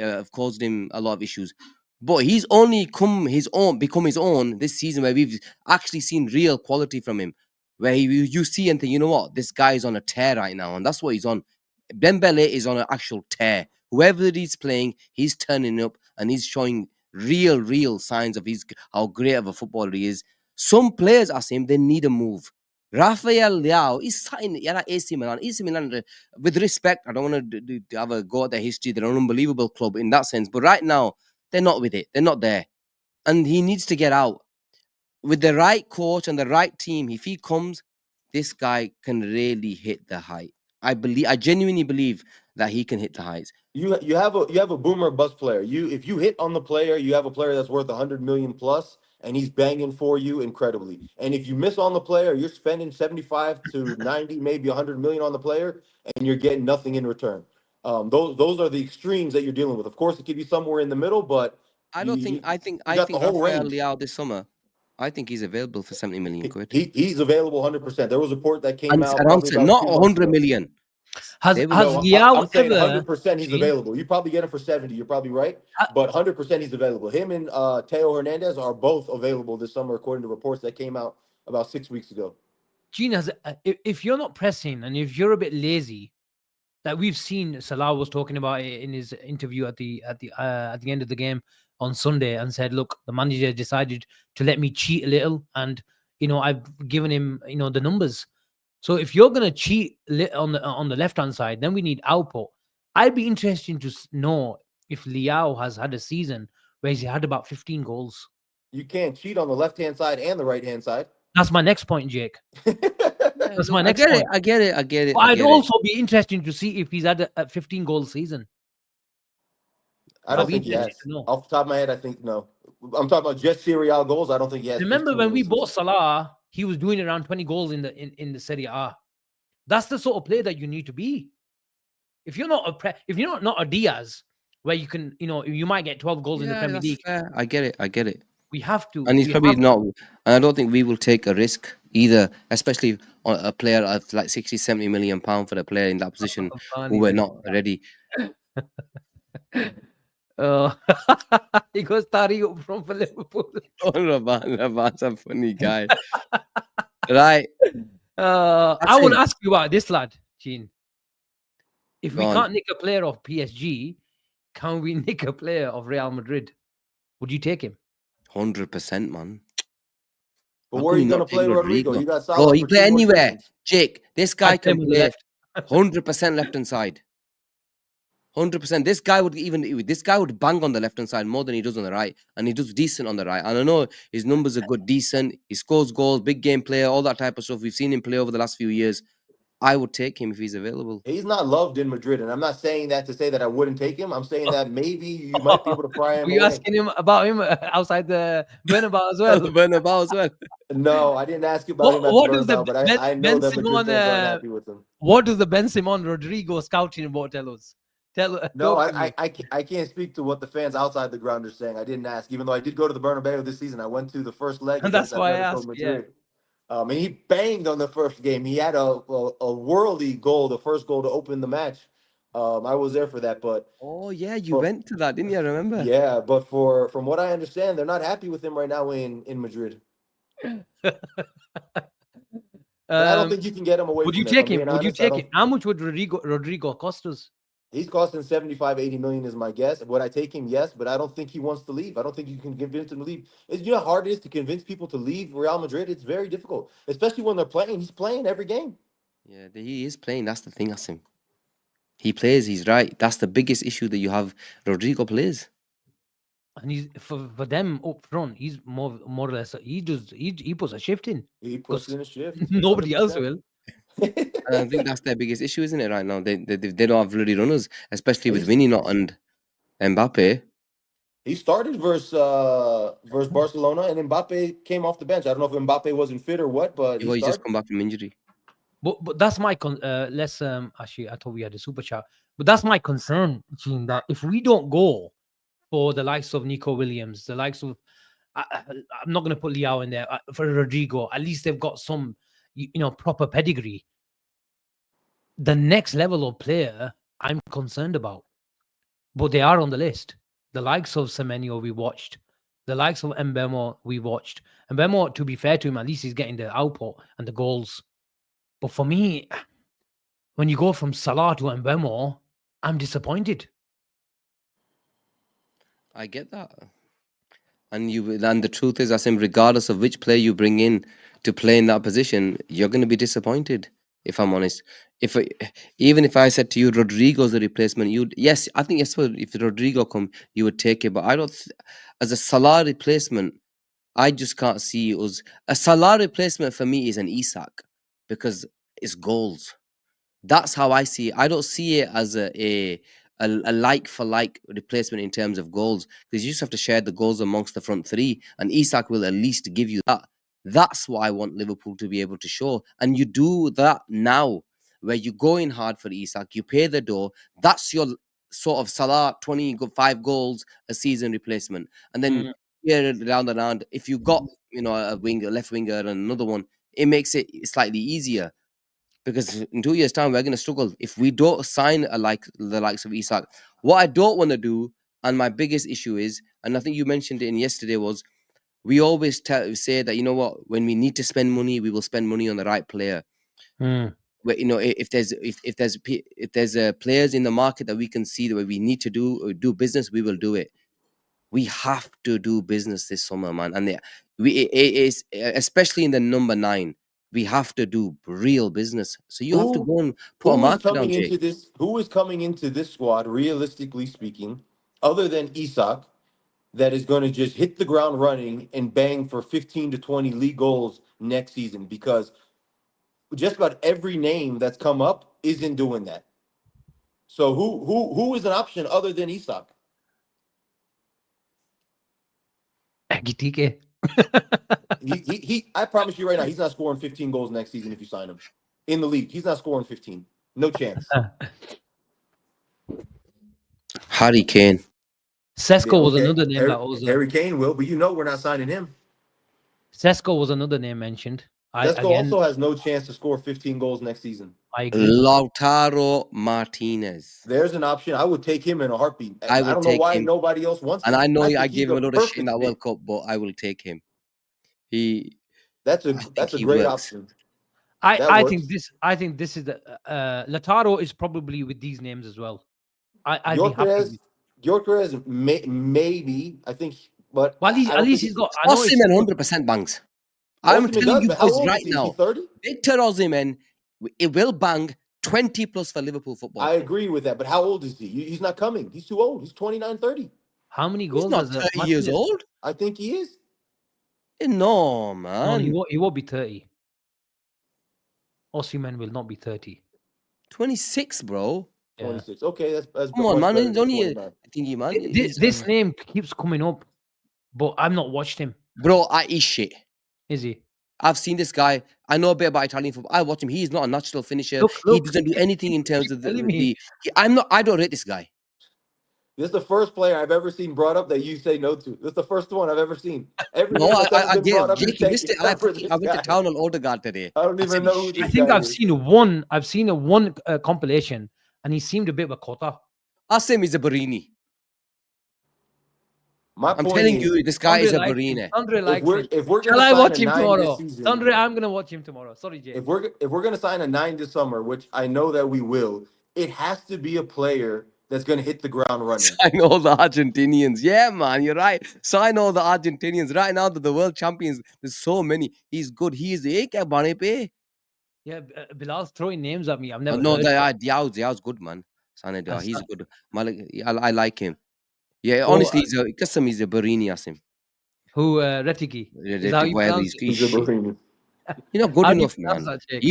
Speaker 1: have caused him a lot of issues, but he's only become his own this season, where we've actually seen real quality from him. Where you see and think, you know what, this guy is on a tear right now, and that's what he's on. Dembele is on an actual tear. Whoever he's playing, he's turning up and he's showing real signs of how great of a footballer he is. Some players, Asim, they need a move. Rafael Leao is signing at AC Milan. AC Milan, with respect, I don't want to have a go at their history. They're an unbelievable club in that sense. But right now, they're not with it. They're not there. And he needs to get out. With the right coach and the right team, if he comes, this guy can really hit the height. I genuinely believe that he can hit the heights.
Speaker 3: You have a boomer bust player. If you hit on the player, you have a player that's worth 100 million plus, and he's banging for you incredibly. And if you miss on the player, you're spending 75 to 90, maybe 100 million on the player, and you're getting nothing in return. Those are the extremes that you're dealing with. Of course, it could be somewhere in the middle, but
Speaker 1: I
Speaker 3: you
Speaker 1: don't think.
Speaker 3: you, you
Speaker 1: I
Speaker 3: got the
Speaker 1: think
Speaker 3: whole
Speaker 1: Rafael
Speaker 3: range.
Speaker 1: Leao this summer. I think he's available for 70 million quid.
Speaker 3: He's available 100%. There was a report that came
Speaker 1: And
Speaker 3: out
Speaker 1: around
Speaker 3: probably about
Speaker 1: not
Speaker 3: 2 months
Speaker 1: 100
Speaker 3: ago.
Speaker 1: million.
Speaker 2: Has
Speaker 1: They will.
Speaker 2: has
Speaker 3: No,
Speaker 2: Liao
Speaker 3: I'm saying
Speaker 2: ever
Speaker 3: 100% he's
Speaker 2: Gene?
Speaker 3: available. You probably get him for 70. You're probably right,
Speaker 2: ha-
Speaker 3: but 100% he's available. Him and Teo Hernandez are both available this summer, according to reports that came out about 6 weeks ago.
Speaker 2: Gene has if you're not pressing and if you're a bit lazy, that we've seen Salah was talking about it in his interview at the end of the game on Sunday and said, look, the manager decided to let me cheat a little and I've given him the numbers. So if you're going to cheat on the left hand side, then we need output. I'd be interested to know if Liao has had a season where he's had about 15 goals.
Speaker 3: You can't cheat on the left hand side and the right hand side.
Speaker 2: That's my next point, Jake.
Speaker 1: Yeah,
Speaker 2: That's
Speaker 1: look,
Speaker 2: my
Speaker 1: I
Speaker 2: next
Speaker 1: get it.
Speaker 2: point.
Speaker 1: I get it. I get it.
Speaker 2: But
Speaker 1: I
Speaker 2: I'd
Speaker 1: get it.
Speaker 2: also be interested to see if he's had a 15 goal season.
Speaker 3: I
Speaker 2: I'd
Speaker 3: don't
Speaker 2: be
Speaker 3: think he
Speaker 2: interested
Speaker 3: has.
Speaker 2: to know.
Speaker 3: Off the top of my head, I think no. I'm talking about just Serie A goals. I don't think he has
Speaker 2: Remember
Speaker 3: 15
Speaker 2: when
Speaker 3: in a
Speaker 2: we bought
Speaker 3: season.
Speaker 2: Salah, he was doing around 20 goals in the Serie A. That's the sort of player that you need to be. If you're not a Diaz, where you can, you might get 12 goals in the
Speaker 1: Yeah,
Speaker 2: Premier
Speaker 1: that's
Speaker 2: League.
Speaker 1: fair. I get it. I get it.
Speaker 2: We have to.
Speaker 1: And he's probably not. And I don't think we will take a risk either, especially on a player of like 60, 70 million pound for a player in that position who we're not ready.
Speaker 2: He goes Tariq from Liverpool.
Speaker 1: Oh, Raban's a funny guy. Right.
Speaker 2: I would ask you about this lad, Gene. If we
Speaker 1: Go on.
Speaker 2: can't nick a player of PSG, can we nick a player of Real Madrid? Would you take him?
Speaker 1: 100%, man.
Speaker 3: But
Speaker 1: How
Speaker 3: where
Speaker 1: can
Speaker 3: are
Speaker 1: you
Speaker 3: you going to
Speaker 1: not take
Speaker 3: play Rodrigo?
Speaker 1: Rodrigo?
Speaker 3: You got
Speaker 1: Bro,
Speaker 3: Salah
Speaker 1: he
Speaker 3: for
Speaker 1: play
Speaker 3: 2 more
Speaker 1: anywhere.
Speaker 3: seasons.
Speaker 1: Jake, this guy
Speaker 2: I'd play
Speaker 1: can
Speaker 2: him on the
Speaker 1: play
Speaker 2: left.
Speaker 1: 100% left hand side. 100%. This guy would bang on the left hand side more than he does on the right, and he does decent on the right. And I know his numbers are good, decent. He scores goals, big game player, all that type of stuff. We've seen him play over the last few years. I would take him if he's available.
Speaker 3: He's not loved in Madrid, and I'm not saying that to say that I wouldn't take him. I'm saying that maybe you might be able to pry him
Speaker 2: Were you
Speaker 3: away.
Speaker 2: asking him about him outside the Bernabeu as well?
Speaker 1: Bernabeu as well.
Speaker 3: No, I didn't ask you about him at the
Speaker 2: What does the
Speaker 3: Bernabeu, but I know
Speaker 2: Ben
Speaker 3: that Madrid
Speaker 2: Simon?
Speaker 3: fans aren't happy with him.
Speaker 2: What does the Ben Simon Rodrigo scouting report tell us?
Speaker 3: No,
Speaker 2: Talk to me.
Speaker 3: I can't speak to what the fans outside the ground are saying. I didn't ask, even though I did go to the Bernabeu this season. I went to the first leg
Speaker 2: And
Speaker 3: against
Speaker 2: that's why I
Speaker 3: Atletico
Speaker 2: asked. Yeah.
Speaker 3: Madrid. And he banged on the first game. He had a worldy goal, the first goal to open the match. I was there for that, but
Speaker 1: Oh yeah, you
Speaker 3: for,
Speaker 1: went to that, didn't you? I remember.
Speaker 3: yeah, but from what I understand, they're not happy with him right now in Madrid. And I don't think you can get him away
Speaker 2: Would
Speaker 3: from
Speaker 2: you
Speaker 3: there. If I'm
Speaker 2: take him?
Speaker 3: being
Speaker 2: Would you
Speaker 3: honest, I
Speaker 2: take
Speaker 3: don't.
Speaker 2: him? How much would Rodrigo cost us?
Speaker 3: He's costing 75, 80 million is my guess. Would I take him? Yes, but I don't think he wants to leave. I don't think you can convince him to leave. You know how hard it is to convince people to leave Real Madrid? It's very difficult, especially when they're playing. He's playing every game.
Speaker 1: Yeah, he is playing. That's the thing, Asim. He plays. He's right. That's the biggest issue that you have. Rodrigo plays.
Speaker 2: And he's for them up front. He's more or less. He puts a shift in.
Speaker 3: He puts in a shift.
Speaker 2: Nobody else
Speaker 3: 100%.
Speaker 2: will.
Speaker 1: And I think that's their biggest issue, isn't it? Right now, they don't have really runners, especially with Vinny not and Mbappe.
Speaker 3: He started versus Barcelona, and Mbappe came off the bench. I don't know if Mbappe wasn't fit or what, but he
Speaker 1: He's just
Speaker 3: started.
Speaker 1: come back from injury.
Speaker 2: But that's my let's actually I thought we had a super chat. But that's my concern, Gene, that if we don't go for the likes of Nico Williams, the likes of I'm not going to put Liao in there for Rodrigo. At least they've got some, proper pedigree. The next level of player I'm concerned about, but they are on the list. The likes of Semenyo we watched, the likes of Mbemo we watched. Mbemo, to be fair to him, at least he's getting the output and the goals. But for me, when you go from Salah to Mbemo, I'm disappointed.
Speaker 1: I get that. And the truth is, Asim, regardless of which player you bring in to play in that position, you're going to be disappointed. If I'm honest, even if I said to you Rodrigo's the replacement, I think if Rodrigo come, you would take it. But I don't, as a Salah replacement, I just can't see us. A Salah replacement for me is an Isak because it's goals. That's how I see it. I don't see it as a like for like replacement in terms of goals, because you just have to share the goals amongst the front three, and Isak will at least give you that. That's what I want Liverpool to be able to show, and you do that now, where you go in hard for Isak, you pay the door. That's your sort of Salah 25 goals a season replacement, and then here down the round, if you got a left winger, and another one, it makes it slightly easier. Because in 2 years' time, we're going to struggle if we don't sign the likes of Isak. What I don't want to do, and my biggest issue is, and I think you mentioned it in yesterday, was we always say that, you know what, when we need to spend money, we will spend money on the right player. Where, if there's players in the market that we can see that we need to do business, we will do it. We have to do business this summer, man, and it is especially in the number 9. We have to do real business. So you have to go and put a market down, Jake.
Speaker 3: Who is coming into this squad, realistically speaking, other than Isak, that is going to just hit the ground running and bang for 15 to 20 league goals next season? Because just about every name that's come up isn't doing that. So who is an option other than Isak?
Speaker 2: Ekitike.
Speaker 3: I promise you right now, he's not scoring 15 goals next season if you sign him in the league. He's not scoring 15. No chance.
Speaker 1: Harry Kane.
Speaker 2: Sesko was another name that was
Speaker 3: Harry Kane will, but we're not signing him.
Speaker 2: Sesko was another name mentioned.
Speaker 3: Sesko also has no chance to score 15 goals next season.
Speaker 2: I agree.
Speaker 1: Lautaro Martinez.
Speaker 3: There's an option. I would take him in a heartbeat.
Speaker 1: I
Speaker 3: don't know why nobody else wants him.
Speaker 1: And I know I gave him a lot of shit in that World Cup, but I will take him.
Speaker 3: That's a great option.
Speaker 2: I think this is the Lautaro is probably with these names as well. I'd be happy.
Speaker 3: Gyökeres maybe, I think, but
Speaker 2: at least he's got.
Speaker 1: Osimhen 100% bangs. I'm telling you guys right now,
Speaker 3: 30?
Speaker 1: Victor Osimhen, it will bang 20 plus for Liverpool football.
Speaker 3: I agree with that, but how old is he? He's not coming. He's too old. He's 29, 30.
Speaker 2: How many goals?
Speaker 1: He's not 30 years old.
Speaker 3: I think he is.
Speaker 1: No, man.
Speaker 2: No, he won't be 30. Osimhen will not be 30.
Speaker 1: 26, bro.
Speaker 3: 26. Okay, that's
Speaker 1: come on, man. He's only
Speaker 2: this name keeps coming up, but I've not watched him.
Speaker 1: Bro, he's shit.
Speaker 2: Is he?
Speaker 1: I've seen this guy. I know a bit about Italian football. I watch him. He's not a natural finisher. He doesn't do anything in terms of I don't rate this guy.
Speaker 3: This is the first player I've ever seen brought up that you say no to. This is the first one I've ever seen.
Speaker 1: I went to town on Odegaard today.
Speaker 3: I don't even know who this
Speaker 2: I think
Speaker 3: guy
Speaker 2: I've
Speaker 3: is.
Speaker 2: seen one. I've seen one compilation, and he seemed a bit of a quota.
Speaker 1: Asim is a Barini. I'm telling you, this guy is a Barini.
Speaker 2: Andre likes him.
Speaker 3: If we're
Speaker 2: Shall I watch him tomorrow? Andre, I'm gonna watch him tomorrow. Sorry, Jay.
Speaker 3: If we're gonna sign a 9 this summer, which I know that we will, it has to be a player that's going to hit the ground running.
Speaker 1: Sign all the Argentinians. Yeah, man, you're right. Sign all the Argentinians. Right now, the world champions, there's so many. He's good. He's the
Speaker 2: Yeah, Bilal's throwing names at me. I've never
Speaker 1: Diaz good, man. Sanad,
Speaker 2: As-
Speaker 1: he's a good. Malik, I like him. Yeah,
Speaker 2: Oh,
Speaker 1: honestly, he's a Qasam, he's a Barini Asim.
Speaker 2: who Retiki? Is that how you
Speaker 1: Whatever
Speaker 2: pronounce it?
Speaker 3: He's a
Speaker 1: shit.
Speaker 3: Bahraini.
Speaker 1: You're not good
Speaker 2: How do you
Speaker 1: enough,
Speaker 2: pronounce
Speaker 1: man.
Speaker 2: that, Jake?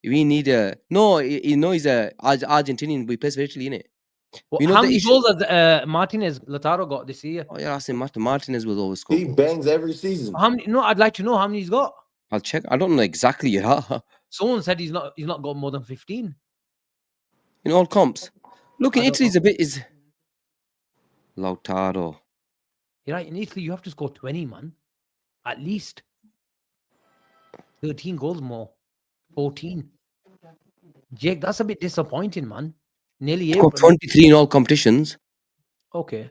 Speaker 1: We need a no. You know, he's a Argentinian, but he plays for Italy, innit?
Speaker 2: Well,
Speaker 1: You know
Speaker 2: how
Speaker 1: the
Speaker 2: many
Speaker 1: issue.
Speaker 2: goals has Martinez Lautaro got this year?
Speaker 1: Oh yeah, Asim Martinez will always score
Speaker 3: He
Speaker 1: goals.
Speaker 3: bangs every season.
Speaker 2: How many? No, I'd like to know how many he's got.
Speaker 1: I'll check. I don't know exactly. Yeah,
Speaker 2: Someone said he's not got more than 15.
Speaker 1: in all comps. Look, in
Speaker 2: I don't
Speaker 1: Italy's
Speaker 2: know.
Speaker 1: a bit is Lautaro.
Speaker 2: You're right. In Italy, you have to score 20, man. At least 13 goals more. 14. Jake, that's a bit disappointing, man. Nearly
Speaker 1: Scored
Speaker 2: April.
Speaker 1: 23 in all competitions.
Speaker 2: Okay,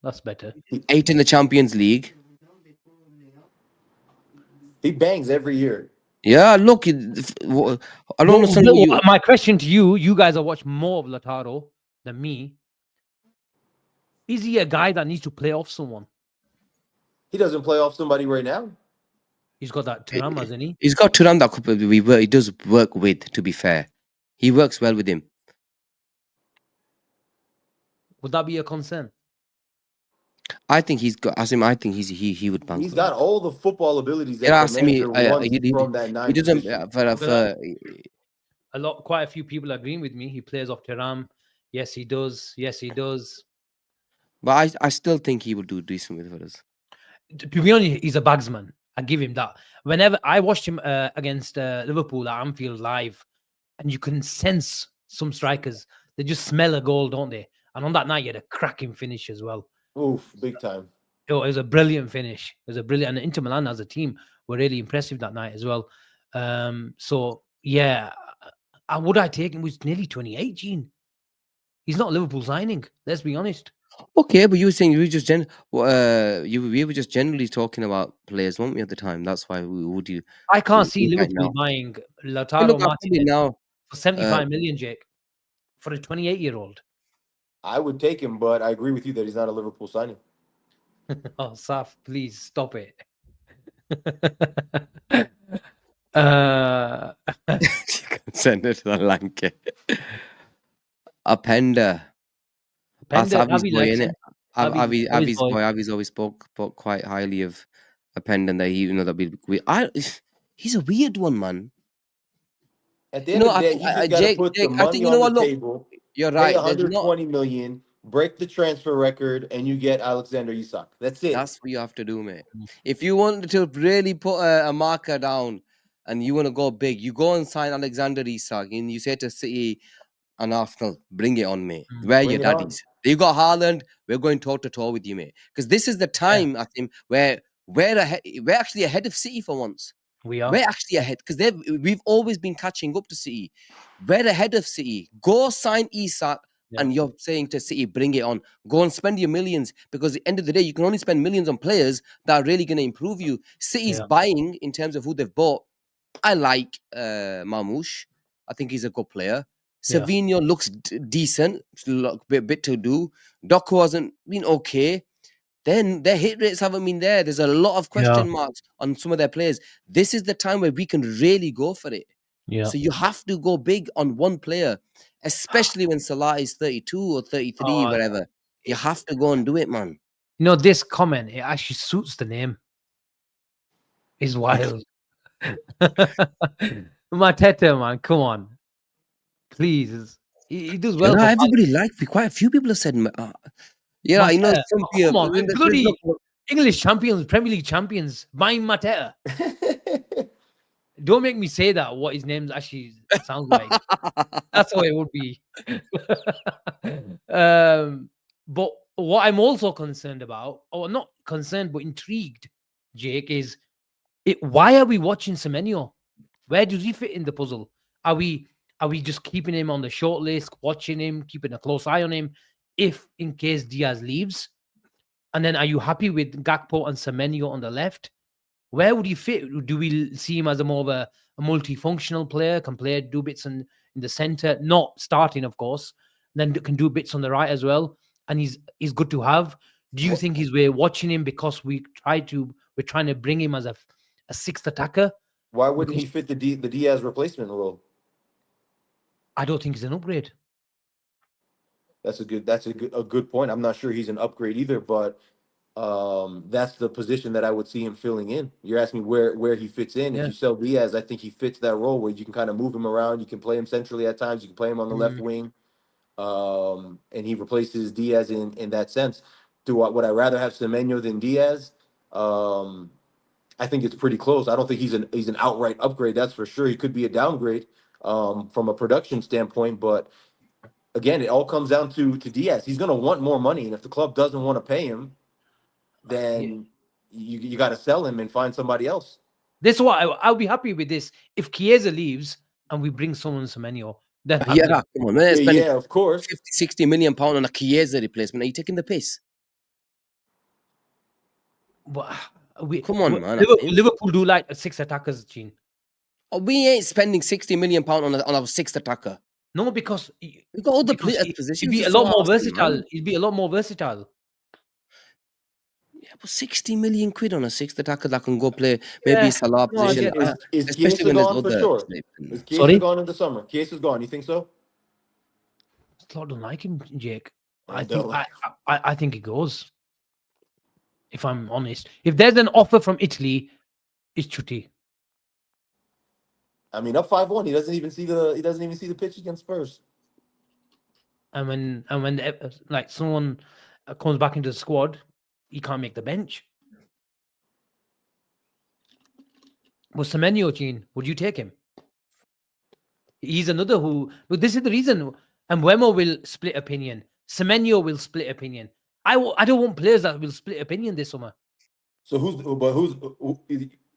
Speaker 2: that's better.
Speaker 1: 8 in the Champions League.
Speaker 3: He bangs every year.
Speaker 1: Yeah, look, I don't understand what you.
Speaker 2: My question to you: you guys have watched more of Lautaro than me. Is he a guy that needs to play off someone?
Speaker 3: He doesn't play off somebody right now.
Speaker 2: He's got that Thuram, hasn't he?
Speaker 1: He's got Turan that he does work with. To be fair, he works well with him.
Speaker 2: Would that be a concern?
Speaker 1: I think he's got Asim. I think he would bank.
Speaker 3: He's got all the football abilities that
Speaker 1: Yeah,
Speaker 3: the
Speaker 1: Asim,
Speaker 3: manager wants from that
Speaker 1: he
Speaker 3: nine
Speaker 1: doesn't
Speaker 3: position.
Speaker 2: Quite a few people agreeing with me. He plays off Thuram. Yes, he does. Yes, he does.
Speaker 1: But I still think he will do decent with us.
Speaker 2: To be honest, he's a bagsman. I give him that. Whenever I watched him against Liverpool at Anfield live, and you can sense some strikers, they just smell a goal, don't they? And on that night, he had a cracking finish as well.
Speaker 3: Oof, big time.
Speaker 2: It was a brilliant finish. It was a brilliant. And Inter Milan as a team were really impressive that night as well. So yeah, would I take him? He's nearly 28, Gene. He's not a Liverpool signing. Let's be honest.
Speaker 1: Okay, but you were saying we were just generally talking about players, weren't we, at the time? That's why would you?
Speaker 2: I can't see
Speaker 1: right
Speaker 2: Liverpool
Speaker 1: now.
Speaker 2: buying
Speaker 1: Hey,
Speaker 2: Lautaro
Speaker 1: look, I'll put it
Speaker 2: Martinez
Speaker 1: now.
Speaker 2: for 75 million, Jake, for a 28-year-old.
Speaker 3: I would take him, but I agree with you that he's not a Liverpool signing.
Speaker 2: Oh, Saf, please stop it.
Speaker 1: Send it to the Lanka. Appender. That's
Speaker 2: Pender,
Speaker 1: Avi's
Speaker 2: Avi
Speaker 1: boy,
Speaker 2: likes
Speaker 1: innit?
Speaker 2: him. Avi's
Speaker 1: Avi's
Speaker 2: boy.
Speaker 1: boy. Avi's always spoke quite highly of Appender, and that he, he's a weird one, man.
Speaker 3: At the end of the day, you just got to put the
Speaker 1: Jake, I think
Speaker 3: money
Speaker 1: you know
Speaker 3: on the
Speaker 1: what. Look,
Speaker 3: table,
Speaker 1: you're
Speaker 3: pay
Speaker 1: right. There's not.
Speaker 3: 120 million, break the transfer record, and you get Alexander Isak. That's it.
Speaker 1: That's what you have to do, mate. If you want to really put a marker down and you want to go big, you go and sign Alexander Isak and you say to City and Arsenal, bring it on, mate. Where are your
Speaker 3: Bring it on.
Speaker 1: daddies? You got Haaland, we're going toe to toe with you, mate. Because this is the time, I think, where we're actually ahead of City for once.
Speaker 2: We are.
Speaker 1: We're actually ahead because we've always been catching up to City. We're ahead of City. Go sign Isak.
Speaker 2: Yeah.
Speaker 1: And you're saying to City, bring it on. Go and spend your millions, because at the end of the day, you can only spend millions on players that are really going to improve you. City's buying in terms of who they've bought. I like Marmoush. I think he's a good player. Semenyo looks decent. Bit to do. Doku hasn't been okay. Then their hit rates haven't been there. There's a lot of question marks on some of their players. This is the time where we can really go for it.
Speaker 2: Yeah.
Speaker 1: So you have to go big on one player, especially when Salah is 32 or 33, whatever. You have to go and do it, man.
Speaker 2: You know, this comment, it actually suits the name. It's wild. Mateta, man, come on. Please. He does well.
Speaker 1: Everybody liked me. Quite a few people have said, yeah, I know some people.
Speaker 2: Come on, bloody English champions, Premier League champions, buying Mateta. Don't make me say that, what his name actually sounds like. That's how it would be. But what I'm also concerned about, or not concerned, but intrigued, Jake, is why are we watching Semenyo? Where does he fit in the puzzle? Are we just keeping him on the short list, watching him, keeping a close eye on him, if in case Diaz leaves? And then are you happy with Gakpo and Semenyo on the left? Where would he fit? Do we see him as a more of a multifunctional player, can do bits in the center, not starting, of course, then can do bits on the right as well, and he's good to have? Do you think we're watching him because we're trying to bring him as a sixth attacker?
Speaker 3: Why wouldn't he fit the Diaz replacement role?
Speaker 2: I don't think he's an upgrade.
Speaker 3: That's a good point. I'm not sure he's an upgrade either, but that's the position that I would see him filling in. You're asking me where he fits in. If
Speaker 2: Yeah.
Speaker 3: you sell Diaz, I think he fits that role where you can kind of move him around. You can play him centrally at times. You can play him on the left wing, and he replaces Diaz in that sense. Would I rather have Semenyo than Diaz? I think it's pretty close. I don't think he's an outright upgrade. That's for sure. He could be a downgrade from a production standpoint, but again, it all comes down to Diaz. He's going to want more money, and if the club doesn't want to pay him,
Speaker 2: Yeah.
Speaker 3: then you got to sell him and find somebody else.
Speaker 2: This is what I'll be happy with this. If Chiesa leaves and we bring someone Semenyo, then I'm
Speaker 1: Yeah,
Speaker 2: gonna-
Speaker 1: come on, man. Spending
Speaker 3: Yeah, of course.
Speaker 1: 50, 60 million pound on a Chiesa replacement. Are you taking the piss?
Speaker 2: but
Speaker 1: Come on, man.
Speaker 2: Liverpool do like 6 attackers, Gene.
Speaker 1: Oh, we ain't spending 60 million pound on a sixth attacker.
Speaker 2: No, because
Speaker 1: We got all the positions.
Speaker 2: it'd be a
Speaker 1: to
Speaker 2: lot
Speaker 1: sort
Speaker 2: more
Speaker 1: out,
Speaker 2: versatile.
Speaker 1: man.
Speaker 2: It'd be a lot more versatile.
Speaker 1: Yeah, but 60 million quid on a sixth attacker that can go play maybe Salah
Speaker 2: No, I
Speaker 1: position.
Speaker 2: get that.
Speaker 3: Is
Speaker 1: Especially
Speaker 3: Chiesa
Speaker 1: when there's
Speaker 3: gone for
Speaker 1: other.
Speaker 3: sure? Is Chiesa
Speaker 2: Sorry?
Speaker 3: gone in the summer? Chiesa's gone. You think so?
Speaker 2: I don't like him, Jake.
Speaker 3: I
Speaker 2: I think
Speaker 3: don't.
Speaker 2: I think he goes. If I'm honest, if there's an offer from Italy, it's Chuti.
Speaker 3: I mean, up 5-1, he doesn't even see the pitch against Spurs.
Speaker 2: And when like someone comes back into the squad, he can't make the bench. But Semenyo, Gene, would you take him? He's another who. But this is the reason. And Wemo will split opinion. Semenyo will split opinion. I don't want players that will split opinion this summer.
Speaker 3: So who's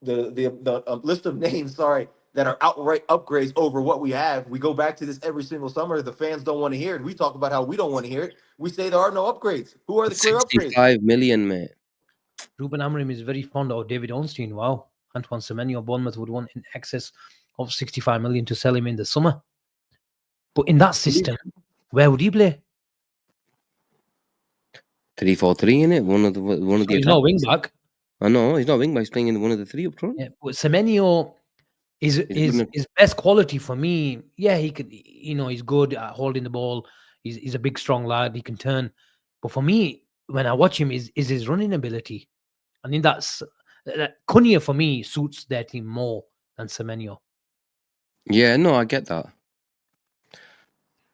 Speaker 3: the list of names? Sorry, that are outright upgrades over what we have. We go back to this every single summer. The fans don't want to hear it. We talk about how we don't want to hear it. We say there are no upgrades. Who are the clear upgrades?
Speaker 1: 65 million, mate.
Speaker 2: Ruben Amorim is very fond of David Ornstein. Wow. Antoine Semenyo, Bournemouth would want in excess of 65 million to sell him in the summer. But in that system, where would he play?
Speaker 1: 3-4-3 in it. One of the.
Speaker 2: He's not wing back.
Speaker 1: I know he's not wing back. He's playing in one of the three up front.
Speaker 2: Yeah, but Semenyo is best quality for me. Yeah, he could. He's good at holding the ball. He's a big, strong lad. He can turn. But for me, when I watch him, is his running ability. I think that Cunha for me suits their team more than Semenyo.
Speaker 1: Yeah, no, I get that.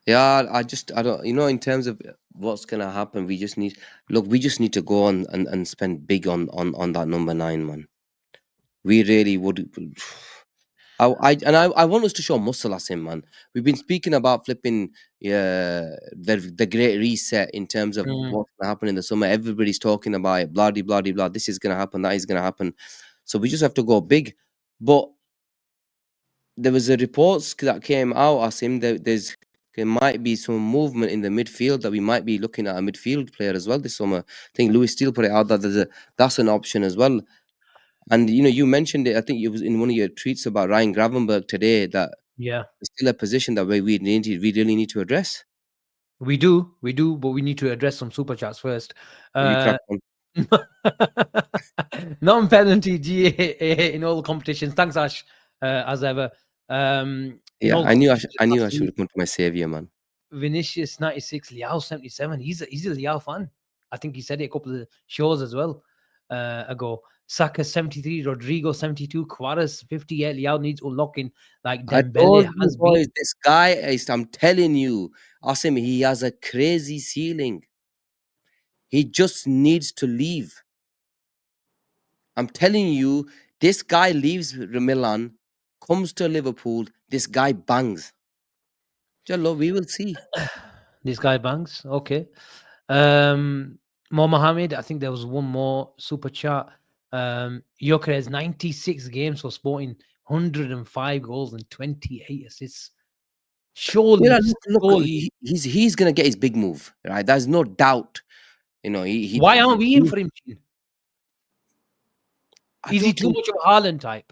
Speaker 1: Yeah, I don't. In terms of what's gonna happen, we just need to go on and spend big on that number 9, man. We really would. I want us to show muscle, Asim, man. We've been speaking about flipping the great reset in terms of what's gonna happen in the summer. Everybody's talking about it, blah blah blah blah. This is gonna happen, that is gonna happen. So we just have to go big. But there was a reports that came out, Asim, that there might be some movement in the midfield, that we might be looking at a midfield player as well this summer. I think Louis Steele put it out that that's an option as well. And you mentioned it. I think it was in one of your tweets about Ryan Gravenberg today that it's still a position that we really need to address.
Speaker 2: We do, but we need to address some super chats first. Non-penalty GA in all competitions. Thanks, Ash, as ever.
Speaker 1: Yeah, I knew I should have come to my savior, man.
Speaker 2: Vinicius 96, Liao 77. He's a Liao fan. I think he said it a couple of shows as well ago. Saka 73, Rodrigo 72, Quares 58. Liao needs unlocking like Dembele has been.
Speaker 1: This guy is, I'm telling you, Asim, he has a crazy ceiling. He just needs to leave. I'm telling you, this guy leaves Milan, comes to Liverpool, this guy bangs. Jallo, we will see.
Speaker 2: This guy bangs. Okay. Mo Mohammed, I think there was one more super chat. Gyökeres 96 games for Sporting, 105 goals and 28 assists. Surely,
Speaker 1: look, he's gonna get his big move, right? There's no doubt.
Speaker 2: Why aren't we in for him? Is he too much of a Haaland type?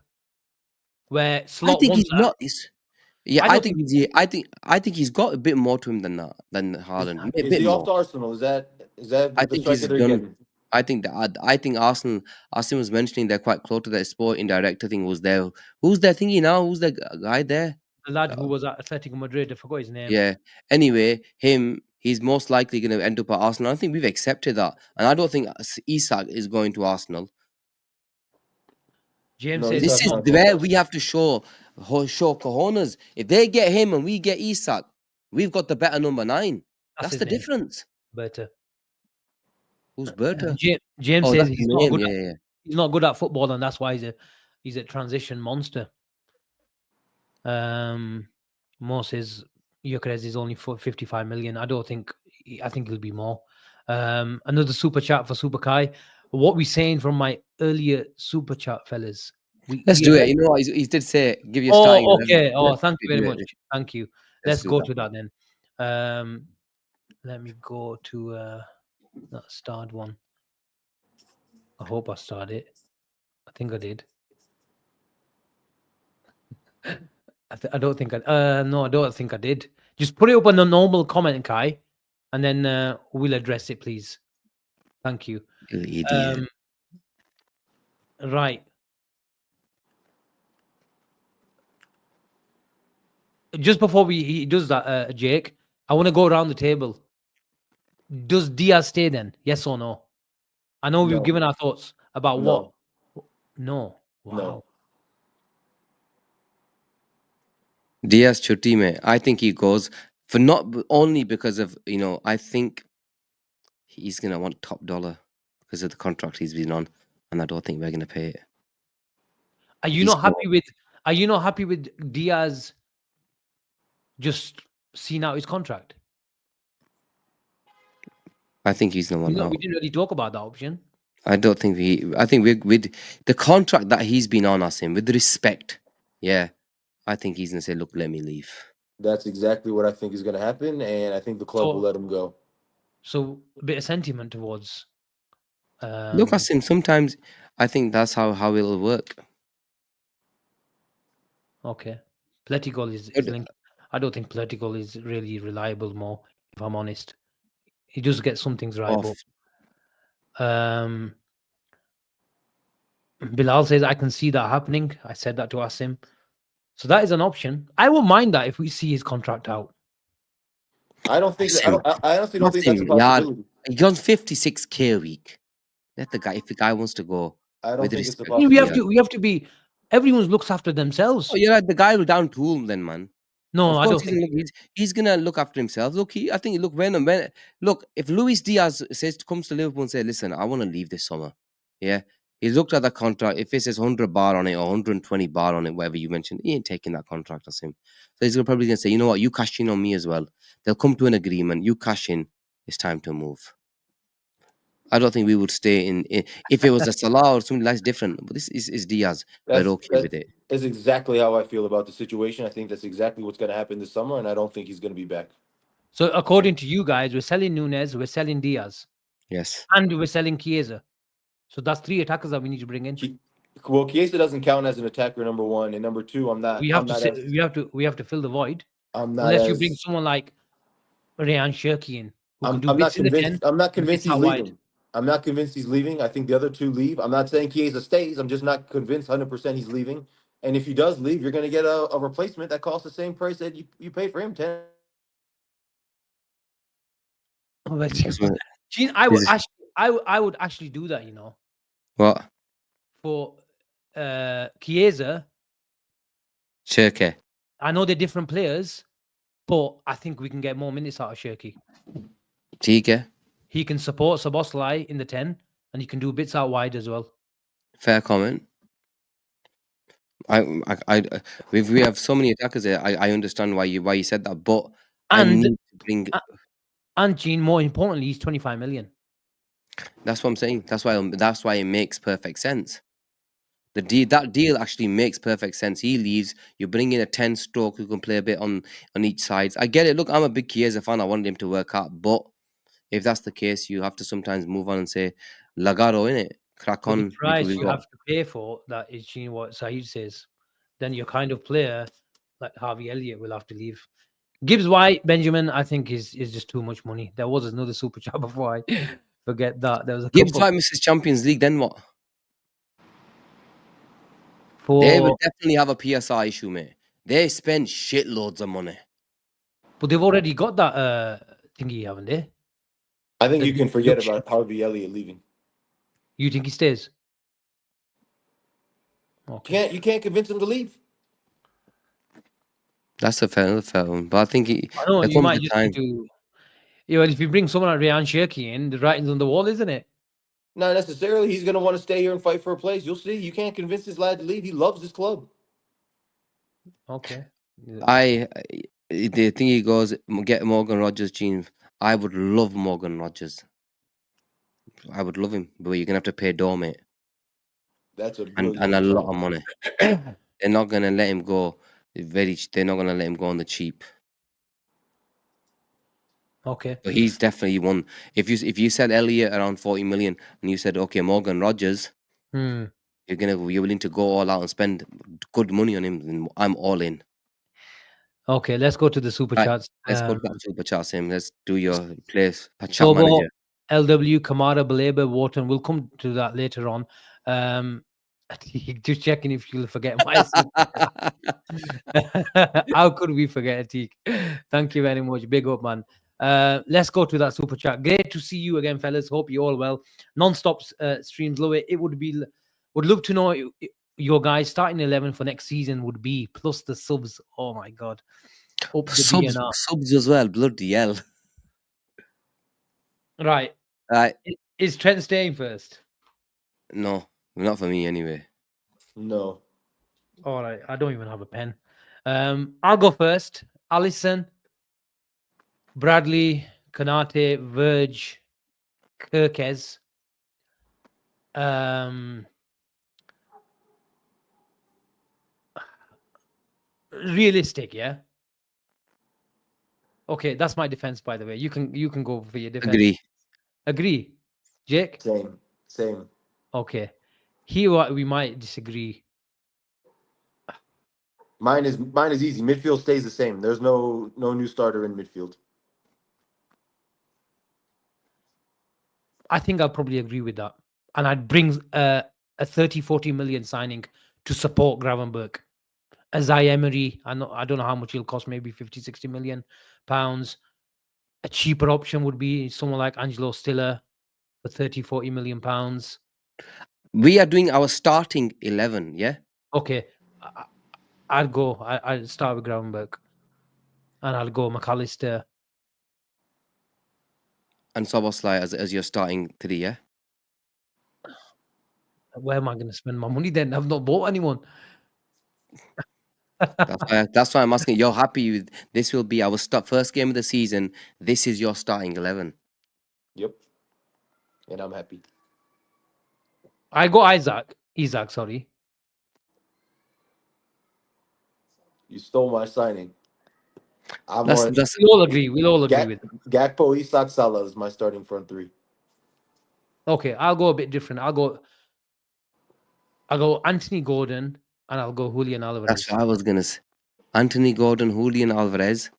Speaker 2: Where slot?
Speaker 1: I think he's not. Yeah, I think he's got a bit more to him than Haaland.
Speaker 3: Is he off to Arsenal? Is that
Speaker 1: I think he's done. I think Arsenal. Asim was mentioning they're quite close to that Sporting director thing. Was there? Who's their thingy now? Who's the guy there?
Speaker 2: The lad who was at Atletico Madrid. I forgot his name.
Speaker 1: Yeah. Anyway, he he's most likely going to end up at Arsenal. I think we've accepted that, and I don't think Isak is going to Arsenal.
Speaker 2: James
Speaker 3: No,
Speaker 2: says
Speaker 1: This
Speaker 3: Isak's
Speaker 1: is
Speaker 3: not going to
Speaker 1: where we
Speaker 3: Arsenal.
Speaker 1: have to show cojones. If they get him and we get Isak, we've got the better number 9. That's
Speaker 2: his
Speaker 1: the
Speaker 2: name.
Speaker 1: difference.
Speaker 2: Berta.
Speaker 1: Who's Berta?
Speaker 2: James
Speaker 1: Oh,
Speaker 2: says
Speaker 1: that's
Speaker 2: he's
Speaker 1: the
Speaker 2: not
Speaker 1: name.
Speaker 2: good.
Speaker 1: Yeah.
Speaker 2: He's not good at football, and that's why he's a transition monster. Mo says Gyökeres is only for 55 million. I think it'll be more. Another super chat for Super Kai. What we saying from my earlier super chat, fellas?
Speaker 1: Let's do it. You know what? He did say, give your starting.
Speaker 2: Oh, okay.
Speaker 1: 11.
Speaker 2: Oh, thank you
Speaker 1: do
Speaker 2: very
Speaker 1: it.
Speaker 2: much. Thank you.
Speaker 1: Let's
Speaker 2: Let's
Speaker 1: do
Speaker 2: go
Speaker 1: that.
Speaker 2: to that then. Let me go to that start one. I hope I started it. I think I did. I don't think I. No, I don't think I did. Just put it up on the normal comment, Kai, and then we'll address it, please. Thank you.
Speaker 1: You idiot.
Speaker 2: Right. Just before he does that, Jake, I want to go around the table. Does Diaz stay then? Yes or no? I know we've
Speaker 3: No.
Speaker 2: given our thoughts about
Speaker 3: No.
Speaker 2: what. No. Wow.
Speaker 3: No.
Speaker 1: Diaz Chutti, mate. I think he goes for not only because of, I think he's going to want top dollar because of the contract he's been on, and I don't think we're going to pay it.
Speaker 2: Are you not happy with Diaz just seeing out his contract?
Speaker 1: I think he's the one
Speaker 2: We
Speaker 1: out.
Speaker 2: didn't really talk about that option.
Speaker 1: I don't think I think we're with the contract that he's been on, Asim, with respect. Yeah. I think he's going to say, look, let me leave.
Speaker 3: That's exactly what I think is going to happen, and I think the club will let him go.
Speaker 2: So a bit of sentiment towards.
Speaker 1: Look, Asim, sometimes I think that's how it'll work.
Speaker 2: Okay. Political is linked. I don't think political is really reliable more, if I'm honest. He does get some things right, but Bilal says I can see that happening. I said that to Asim. So that is an option. I won't mind that if we see his contract out.
Speaker 3: I don't think. I honestly don't think that's a possibility.
Speaker 1: He goes 56K a week. Let the guy, if the guy wants to go.
Speaker 3: I don't think it's a
Speaker 1: respect.
Speaker 3: possibility.
Speaker 2: We have to be. Everyone looks after themselves.
Speaker 1: Oh, you're right. The guy will down tool him then, man.
Speaker 2: No,
Speaker 1: of course he's gonna look after himself. Look, look, if Luis Diaz comes to Liverpool and says, listen, I want to leave this summer. Yeah. He looked at the contract. If it says 100 bar on it or 120 bar on it, whatever you mentioned, he ain't taking that contract as him. So he's probably gonna say, you know what, you cash in on me as well. They'll come to an agreement. You cash in. It's time to move. I don't think we would stay in if it was a Salah or something that's different. But this is Diaz. We're okay with it.
Speaker 3: That's exactly how I feel about the situation. I think that's exactly what's going to happen this summer, and I don't think he's going to be back.
Speaker 2: So according to you guys, we're selling Nunez, we're selling Diaz.
Speaker 1: Yes.
Speaker 2: And we're selling Chiesa. So that's 3 attackers that we need to bring in.
Speaker 3: Well, Chiesa doesn't count as an attacker, number one, and number two, we have
Speaker 2: to fill the void.
Speaker 3: Unless
Speaker 2: you bring someone like Ryan Cherki in.
Speaker 3: I'm not convinced. I'm not convinced he's leaving. I'm not convinced he's leaving. I think the other two leave. I'm not saying Chiesa stays. I'm just not convinced 100% he's leaving. And if he does leave, you're going to get a replacement that costs the same price that you pay for him. 10.
Speaker 2: Gene, I would actually do that.
Speaker 1: What?
Speaker 2: For Chiesa,
Speaker 1: Cherki.
Speaker 2: I know they're different players, but I think we can get more minutes out of Cherki.
Speaker 1: Cherki.
Speaker 2: He can support Szoboszlai in the 10, and he can do bits out wide as well.
Speaker 1: Fair comment. We have so many attackers there. I understand why you said that, but I need to bring.
Speaker 2: And Gene, more importantly, he's 25 million.
Speaker 1: That's what I'm saying. That's why it makes perfect sense. That deal actually makes perfect sense. He leaves. You bring in a 10 stroke who can play a bit on each side. I get it. Look, I'm a big Chiesa fan. I wanted him to work out, but if that's the case, you have to sometimes move on and say, Lagaro, innit? Crack on.
Speaker 2: The price you have to pay for that is what Saeed says. Then your kind of player, like Harvey Elliott, will have to leave. Gibbs White, Benjamin, I think is just too much money. There was another super chat before I forget that. There was a
Speaker 1: Gibbs White misses Champions League, then what? They will definitely have a PSR issue, mate. They spend shitloads of money.
Speaker 2: But they've already got that Thingy, haven't they?
Speaker 3: I think
Speaker 2: The
Speaker 3: you can forget
Speaker 2: deduction.
Speaker 3: about Harvey Elliott leaving.
Speaker 2: You think he stays? Okay.
Speaker 3: You can't convince him to leave.
Speaker 1: That's a fair one. But I think
Speaker 2: I know
Speaker 1: there
Speaker 2: you
Speaker 1: comes
Speaker 2: might
Speaker 1: a
Speaker 2: just need
Speaker 1: time.
Speaker 2: to. Yeah, well, if you bring someone like Ryan Shirky in, the writing's on the wall, isn't it?
Speaker 3: Not necessarily. He's going to want to stay here and fight for a place. You'll see. You can't convince this lad to leave. He loves his club.
Speaker 2: Okay.
Speaker 1: The thing he goes, get Morgan Rogers, Gene. I would love Morgan Rogers. I would love him, but you're gonna have to pay dough, mate,
Speaker 3: That's a
Speaker 1: and
Speaker 3: brilliant
Speaker 1: a lot
Speaker 3: return.
Speaker 1: of money. They're not gonna let him go. They're not gonna let him go on the cheap.
Speaker 2: Okay.
Speaker 1: But he's definitely one. If you said Elliott around 40 million, and you said okay, Morgan Rogers,
Speaker 2: Hmm.
Speaker 1: you're willing to go all out and spend good money on him, then I'm all in.
Speaker 2: Okay, let's go to the super
Speaker 1: Right,
Speaker 2: chats.
Speaker 1: let's go to that super chat, Sim. Let's do your place chat
Speaker 2: Sobo,
Speaker 1: manager.
Speaker 2: LW, Kamara, Baleba, Wharton. We'll come to that later on. Just checking if you'll forget my super chat. How could we forget, Atik? Thank you very much. Big up, man. Let's go to that super chat. Great to see you again, fellas. Hope you're all well. Non-stop streams, love it. Would love to know your guys starting 11 for next season would be, plus the subs. Oh my god. Up the DNR.
Speaker 1: subs as well. Bloody hell.
Speaker 2: Right.
Speaker 1: Right.
Speaker 2: Is Trent staying first?
Speaker 1: No, not for me anyway.
Speaker 3: No.
Speaker 2: All right. I don't even have a pen. I'll go first. Allison, Bradley, Kanate, Verge, Kirkes. Realistic, yeah. Okay, that's my defense, by the way. You can go for your defense. Agree. Jake?
Speaker 3: Same.
Speaker 2: Okay. Here we might disagree.
Speaker 3: Mine is easy. Midfield stays the same. There's no new starter in midfield.
Speaker 2: I think I'll probably agree with that. And I'd bring a 30-40 million signing to support Gravenberg. A Zai Emery, I don't know how much he'll cost, maybe 50-60 million pounds. A cheaper option would be someone like Angelo Stiller for 30-40 million pounds.
Speaker 1: We are doing our starting 11, yeah?
Speaker 2: Okay. I'd go. I'd start with Gravenberg. And I'll go McAllister.
Speaker 1: And Soboslai as your starting 3, yeah?
Speaker 2: Where am I going to spend my money then? I've not bought anyone.
Speaker 1: That's why I'm asking. You're happy with this? Will be our first game of the season. This is your starting 11.
Speaker 3: Yep. And I'm happy.
Speaker 2: I go Isaac, sorry.
Speaker 3: You stole my signing.
Speaker 1: That's
Speaker 2: We'll all agree. We'll all agree with it.
Speaker 3: Gakpo, Isak, Salah is my starting front three.
Speaker 2: Okay, I'll go a bit different. I'll go Anthony Gordon and I'll go Julian Alvarez.
Speaker 1: That's what I was gonna say. Anthony Gordon, Julian Alvarez,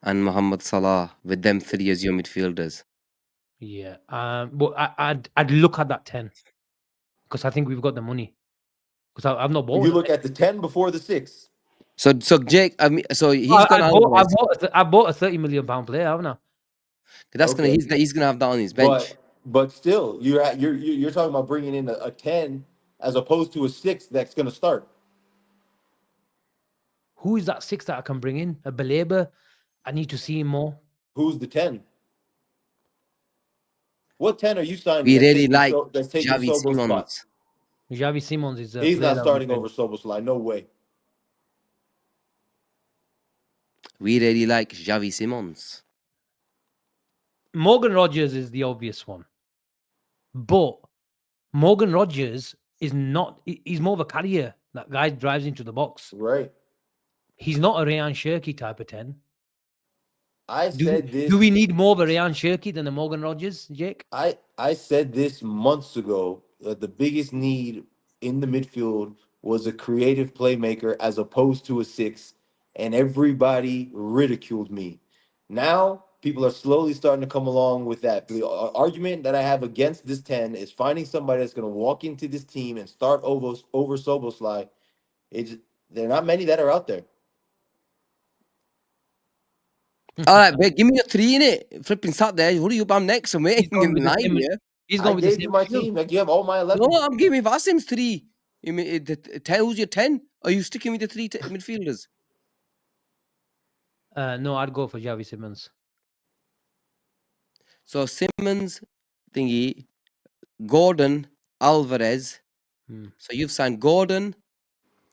Speaker 1: and Mohamed Salah, with them 3 as your midfielders.
Speaker 2: Yeah. But I'd look at that 10 because I think we've got the money. Because I've not bought.
Speaker 3: You look at the 10 before the 6.
Speaker 1: So Jake, I mean, so he's gonna.
Speaker 2: I bought a 30 million pound player, haven't I?
Speaker 1: That's
Speaker 3: Okay.
Speaker 1: he's gonna have that on his bench.
Speaker 3: But still, you're talking about bringing in a 10 as opposed to a 6 that's gonna start.
Speaker 2: Who is that 6 that I can bring in? A Baleba? I need to see him more.
Speaker 3: Who's the 10? What 10 are you signing?
Speaker 1: We really like
Speaker 3: that's taking
Speaker 1: Xavi
Speaker 3: Sobo's
Speaker 1: Simons.
Speaker 3: spot?
Speaker 2: Xavi Simons is.
Speaker 3: He's not starting over Soboslai. No way.
Speaker 1: We really like Xavi Simons.
Speaker 2: Morgan Rogers is the obvious one, but Morgan Rogers is not. He's more of a carrier. That guy drives into the box.
Speaker 3: Right.
Speaker 2: He's not a Ryan Shirky type of 10.
Speaker 3: Said this.
Speaker 2: Do we need more of a Ryan Shirky than a Morgan Rogers, Jake?
Speaker 3: I said this months ago that the biggest need in the midfield was a creative playmaker as opposed to a 6, and everybody ridiculed me. Now people are slowly starting to come along with that. The argument that I have against this 10 is finding somebody that's going to walk into this team and start over Soboslai. There are not many that are out there.
Speaker 1: All right, mate, give me your 3 in it. Flipping sat there. What are you? I'm next. I'm
Speaker 2: He's
Speaker 1: waiting
Speaker 2: going
Speaker 1: in
Speaker 2: with the
Speaker 1: line
Speaker 2: same.
Speaker 1: here.
Speaker 2: He's
Speaker 3: I
Speaker 2: going with the
Speaker 3: gave
Speaker 2: same
Speaker 3: you my
Speaker 2: midfield.
Speaker 3: team. Like you have all my 11.
Speaker 1: No, I'm giving Asim's 3. You mean who's your 10? Are you sticking with the 3 midfielders?
Speaker 2: No, I'd go for Javi Simmons.
Speaker 1: So Simmons, thingy, Gordon, Alvarez. So you've signed Gordon,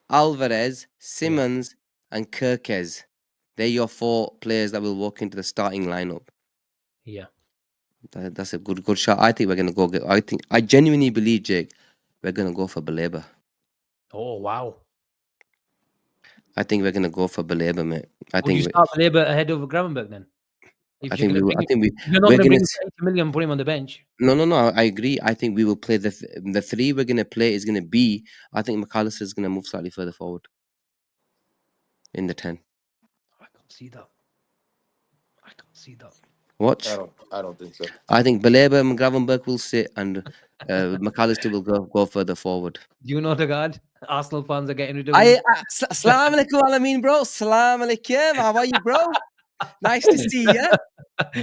Speaker 1: Alvarez, Simmons, and Kirkez. They're your 4 players that will walk into the starting lineup.
Speaker 2: Yeah.
Speaker 1: That's a good shot. I think we're gonna go. I genuinely believe, Jake, we're gonna go for Baleba.
Speaker 2: Oh wow.
Speaker 1: I think we're gonna go for Baleba, mate.
Speaker 2: Would you start Labour ahead of Gravenberg then? If you're going to bring him, you're not going to bring him for 80 million, put him on the bench.
Speaker 1: No. I agree. I think we will play the 3 we're gonna play is gonna be. I think McAllister is gonna move slightly further forward in the 10.
Speaker 2: I can't see that.
Speaker 1: Watch.
Speaker 3: I don't think so.
Speaker 1: I think Baleba and Gravenberg will sit, and McAllister will go further forward.
Speaker 2: Do you know the guard? Arsenal fans are getting rid of him.
Speaker 1: Assalamu alaikum, Alameen, bro. Assalamu alaikum. How are you, bro? Nice to see you.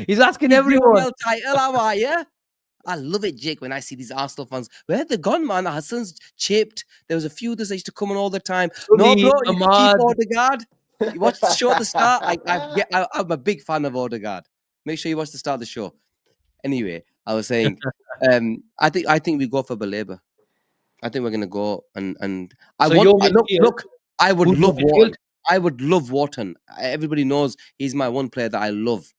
Speaker 2: He's asking everyone.
Speaker 1: Well, title, how are you? I love it, Jake, when I see these Arsenal fans. Where have they gone, man? Hassan's chipped. There was a few others that used to come on all the time. No, bro, you can keep Odegaard. You watch the show at the start. I'm a big fan of Odegaard. Make sure you watch the start of the show. Anyway, I was saying, I think we go for Baleba. I think we're gonna go and I would love Wharton. I would love Wharton. Everybody knows he's my one player that I love.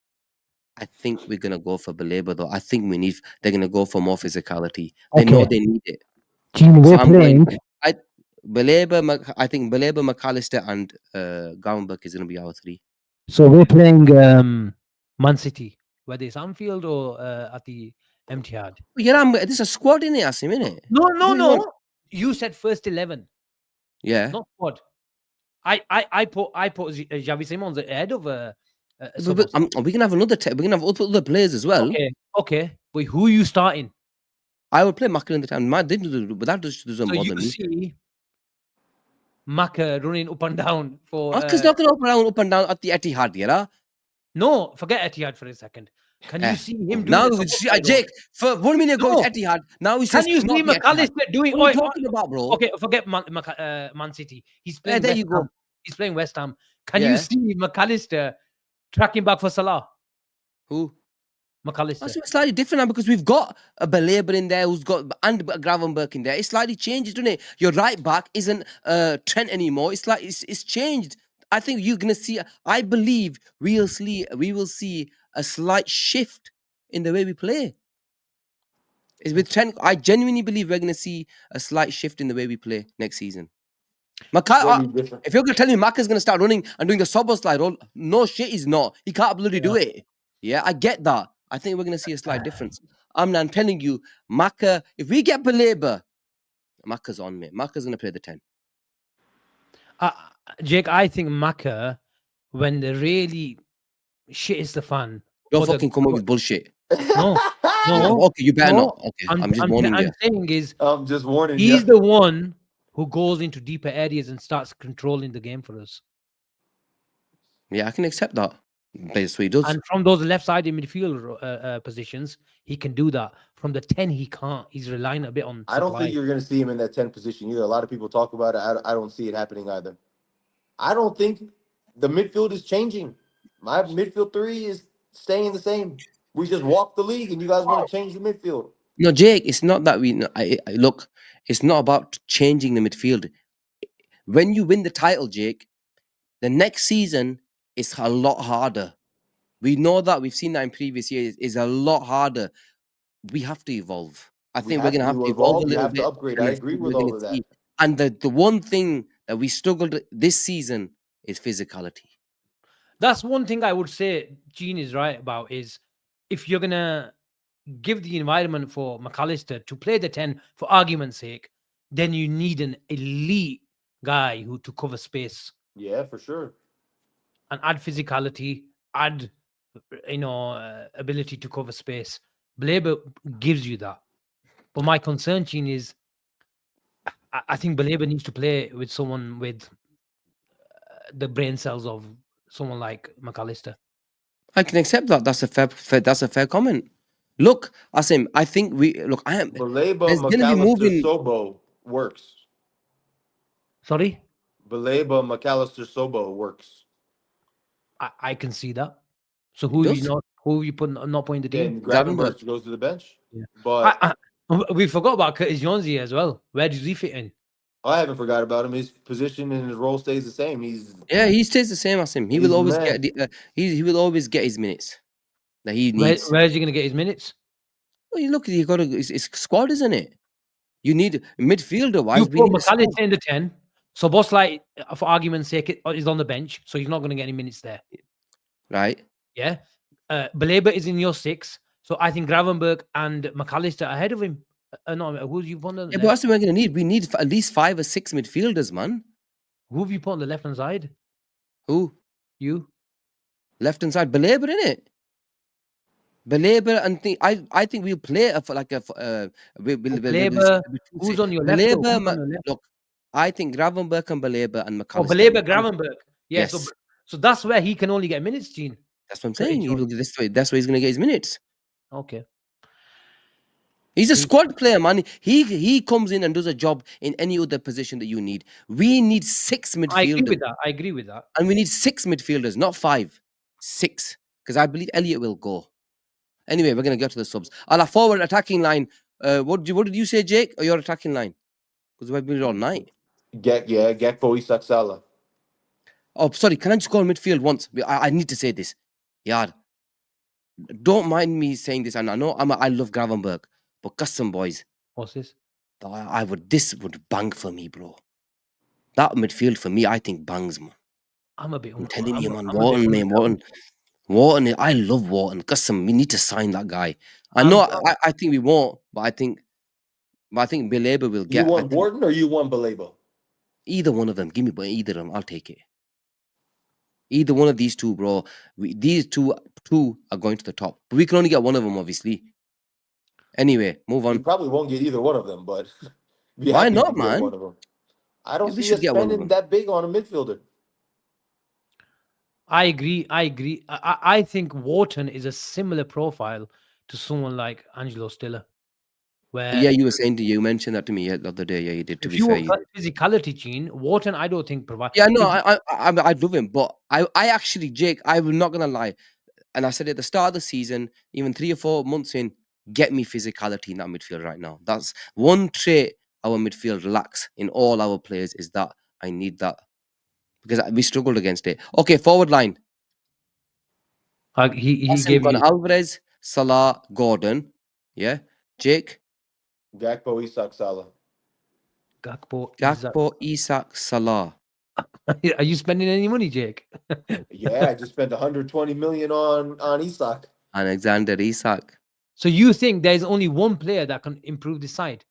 Speaker 1: I think we're gonna go for Baleba though. I think they're gonna go for more physicality. They know they need it.
Speaker 4: Team we're playing.
Speaker 1: I think Baleba, McAllister, and Gravenberg is gonna be our 3.
Speaker 4: So we're playing
Speaker 2: Man City, whether it's Anfield or at the Etihad.
Speaker 1: Yeah, there's a squad in it, Asim, innit?
Speaker 2: No. You said first 11.
Speaker 1: Yeah.
Speaker 2: Not squad. I put Javi Simons ahead of
Speaker 1: But we can have another. We can have other players as well.
Speaker 2: Okay. But who are you starting?
Speaker 1: I would play Maka in the time. But that doesn't bother me.
Speaker 2: See Maka running up and down for.
Speaker 1: Maka's not going to up and down at the Etihad, yeah.
Speaker 2: No, forget Etihad for a second. Can you see him
Speaker 1: now? Jake, for 1 minute ago, it's Etihad. Now he's
Speaker 2: can you see McAllister doing?
Speaker 1: What are you talking about, bro?
Speaker 2: Okay, forget Man City. He's playing.
Speaker 1: There you go.
Speaker 2: He's playing West Ham. Can you see McAllister tracking back for Salah?
Speaker 1: Who?
Speaker 2: McAllister.
Speaker 1: That's slightly different now because we've got a Baleba in there who's got and Gravenberg in there. It's slightly changed, doesn't it? Your right back isn't Trent anymore. It's like it's changed. I think you're gonna see. I believe we will see a slight shift in the way we play. It's with Trent. I genuinely believe we're gonna see a slight shift in the way we play next season. If you're gonna tell me Maka's gonna start running and doing the Sobo slide roll, no shit, he's not. He can't bloody do it. Yeah, I get that. I think we're gonna see a slight difference. I'm telling you, Maka. If we get Baleba, Maka's on, mate. Maka's gonna play the 10.
Speaker 2: Jake, I think Maka, when the really shit is the fan.
Speaker 1: Don't fucking come up with bullshit.
Speaker 2: No.
Speaker 1: Okay, you better not. Okay, I'm just warning you.
Speaker 3: I'm just warning
Speaker 2: you. He's the one who goes into deeper areas and starts controlling the game for us.
Speaker 1: Yeah, I can accept that. That's what he does.
Speaker 2: And from those left-sided midfield positions, he can do that. From the 10, he can't. He's relying a bit on supply.
Speaker 3: I don't think you're going to see him in that 10 position either. A lot of people talk about it. I don't see it happening either. I don't think the midfield is changing. My midfield 3 is staying the same. We just walked the league, and you guys want to change the midfield.
Speaker 1: No, Jake, it's not that look, it's not about changing the midfield. When you win the title, Jake, the next season is a lot harder. We know that. We've seen that in previous years. It's a lot harder. We have to evolve. I think we're going to have to evolve a little bit.
Speaker 3: To upgrade. I agree with all of that.
Speaker 1: And the one thing that we struggled this season is physicality.
Speaker 2: That's one thing I would say Gene is right about is if you're going to give the environment for McAllister to play the 10 for argument's sake, then you need an elite guy to cover space.
Speaker 3: Yeah, for sure.
Speaker 2: And add physicality, add ability to cover space. Baleba gives you that. But my concern, Gene, is I think Baleba needs to play with someone with the brain cells of someone like McAllister.
Speaker 1: I can accept that. That's a fair comment. Look, Asim, I think I am.
Speaker 3: Baleba,
Speaker 1: There's gonna be
Speaker 3: McAllister,
Speaker 1: moving.
Speaker 3: Sobo works.
Speaker 2: Sorry,
Speaker 3: Baleba, McAllister, Sobo works.
Speaker 2: I can see that. So
Speaker 1: It does.
Speaker 2: who you not putting the team?
Speaker 3: Then
Speaker 1: Gravenberch.
Speaker 3: Gravenberch goes to the bench.
Speaker 2: Yeah.
Speaker 3: But
Speaker 2: We forgot about Curtis Jones here as well. Where does he fit in?
Speaker 3: I haven't forgot about him. His position and his role stays the same.
Speaker 1: Yeah, he stays the same as him. He
Speaker 3: He's
Speaker 1: will
Speaker 3: the
Speaker 1: always
Speaker 3: man.
Speaker 1: get he will always get his minutes that he needs.
Speaker 2: Where's he going to get his minutes?
Speaker 1: Well, you look, you got it's squad, isn't it? You need midfielder
Speaker 2: You
Speaker 1: wise. We
Speaker 2: put
Speaker 1: need a squad,
Speaker 2: McAllister in the 10. So boss like for argument's sake, is on the bench, so he's not going to get any minutes there.
Speaker 1: right?
Speaker 2: Yeah. Baleba is in your 6. So I think Gravenberch and McAllister ahead of him. No, who have you put on the
Speaker 1: Yeah,
Speaker 2: left?
Speaker 1: but that's what we're gonna need. We need at least 5 or 6 midfielders, man.
Speaker 2: Who have you put on the left hand side?
Speaker 1: Who
Speaker 2: You?
Speaker 1: left hand side? Belabor, innit? Belabor and I think we'll play
Speaker 2: Baleba. Who's on your left? Though? Who's on your left?
Speaker 1: Look, I think Gravenberch and Belabor and
Speaker 2: Oh,
Speaker 1: McAllister.
Speaker 2: Baleba, Gravenberch. Yeah.
Speaker 1: Yes.
Speaker 2: So that's where he can only get minutes, Gene.
Speaker 1: That's what I'm
Speaker 2: Curtis
Speaker 1: saying. He will
Speaker 2: Jones.
Speaker 1: get this way. That's where he's gonna get his minutes.
Speaker 2: Okay.
Speaker 1: He's a squad player, man. He comes in and does a job in any other position that you need. We need 6 midfielders.
Speaker 2: I agree with that.
Speaker 1: And we need 6 midfielders, not 5. 6. Because I believe Elliot will go. Anyway, we're gonna get to the subs. On our forward attacking line, what did you say, Jake? Or your attacking line? Because we've been here all night.
Speaker 3: Gakpo, Isak, Salah.
Speaker 1: Oh, sorry. Can I just go on midfield once? I need to say this. Yeah. Don't mind me saying this. And I know I love Gravenberch, but custom boys.
Speaker 2: What's this?
Speaker 1: This would bang for me, bro. That midfield for me, I think bangs, man.
Speaker 2: I'm a bit.
Speaker 1: I'm telling you, man.
Speaker 2: I'm a bit
Speaker 1: Wharton. I love Wharton. Custom, we need to sign that guy. I know. I think we won't, but I think Belabor will get.
Speaker 3: You want Wharton or you want Baleba?
Speaker 1: Either one of them. Give me either of them. I'll take it. Either one of these two, bro. These two are going to the top. But we can only get one of them, obviously. Anyway, move
Speaker 3: You
Speaker 1: on.
Speaker 3: probably won't get either one of them, but
Speaker 1: Why not, man?
Speaker 3: One of them. I don't
Speaker 1: We
Speaker 3: see
Speaker 1: should
Speaker 3: us
Speaker 1: get one of
Speaker 3: spending
Speaker 1: them.
Speaker 3: that big on a midfielder.
Speaker 2: I agree. I think Wharton is a similar profile to someone like Angelo Stiller. Where
Speaker 1: Yeah, you mentioned that to me the other day. Yeah, you did. To
Speaker 2: if
Speaker 1: be
Speaker 2: you
Speaker 1: fair,
Speaker 2: want physicality, Gene, Wharton, I don't think provide.
Speaker 1: yeah, no, I love him, but I actually, Jake, I'm not gonna lie, and I said at the start of the season, even 3 or 4 months in, get me physicality in that midfield right now. That's one trait our midfield lacks in all our players, is that I need that, because we struggled against it. Okay, forward line.
Speaker 2: He gave me
Speaker 1: Alvarez, Salah, Gordon. Yeah, Jake.
Speaker 3: Gakpo, Isak, Salah.
Speaker 2: Gakpo.
Speaker 1: Isak, Salah.
Speaker 2: Are you spending any money, Jake?
Speaker 3: Yeah, I just spent 120 million on Isak.
Speaker 1: Alexander Isak.
Speaker 2: So you think there's only one player that can improve the side?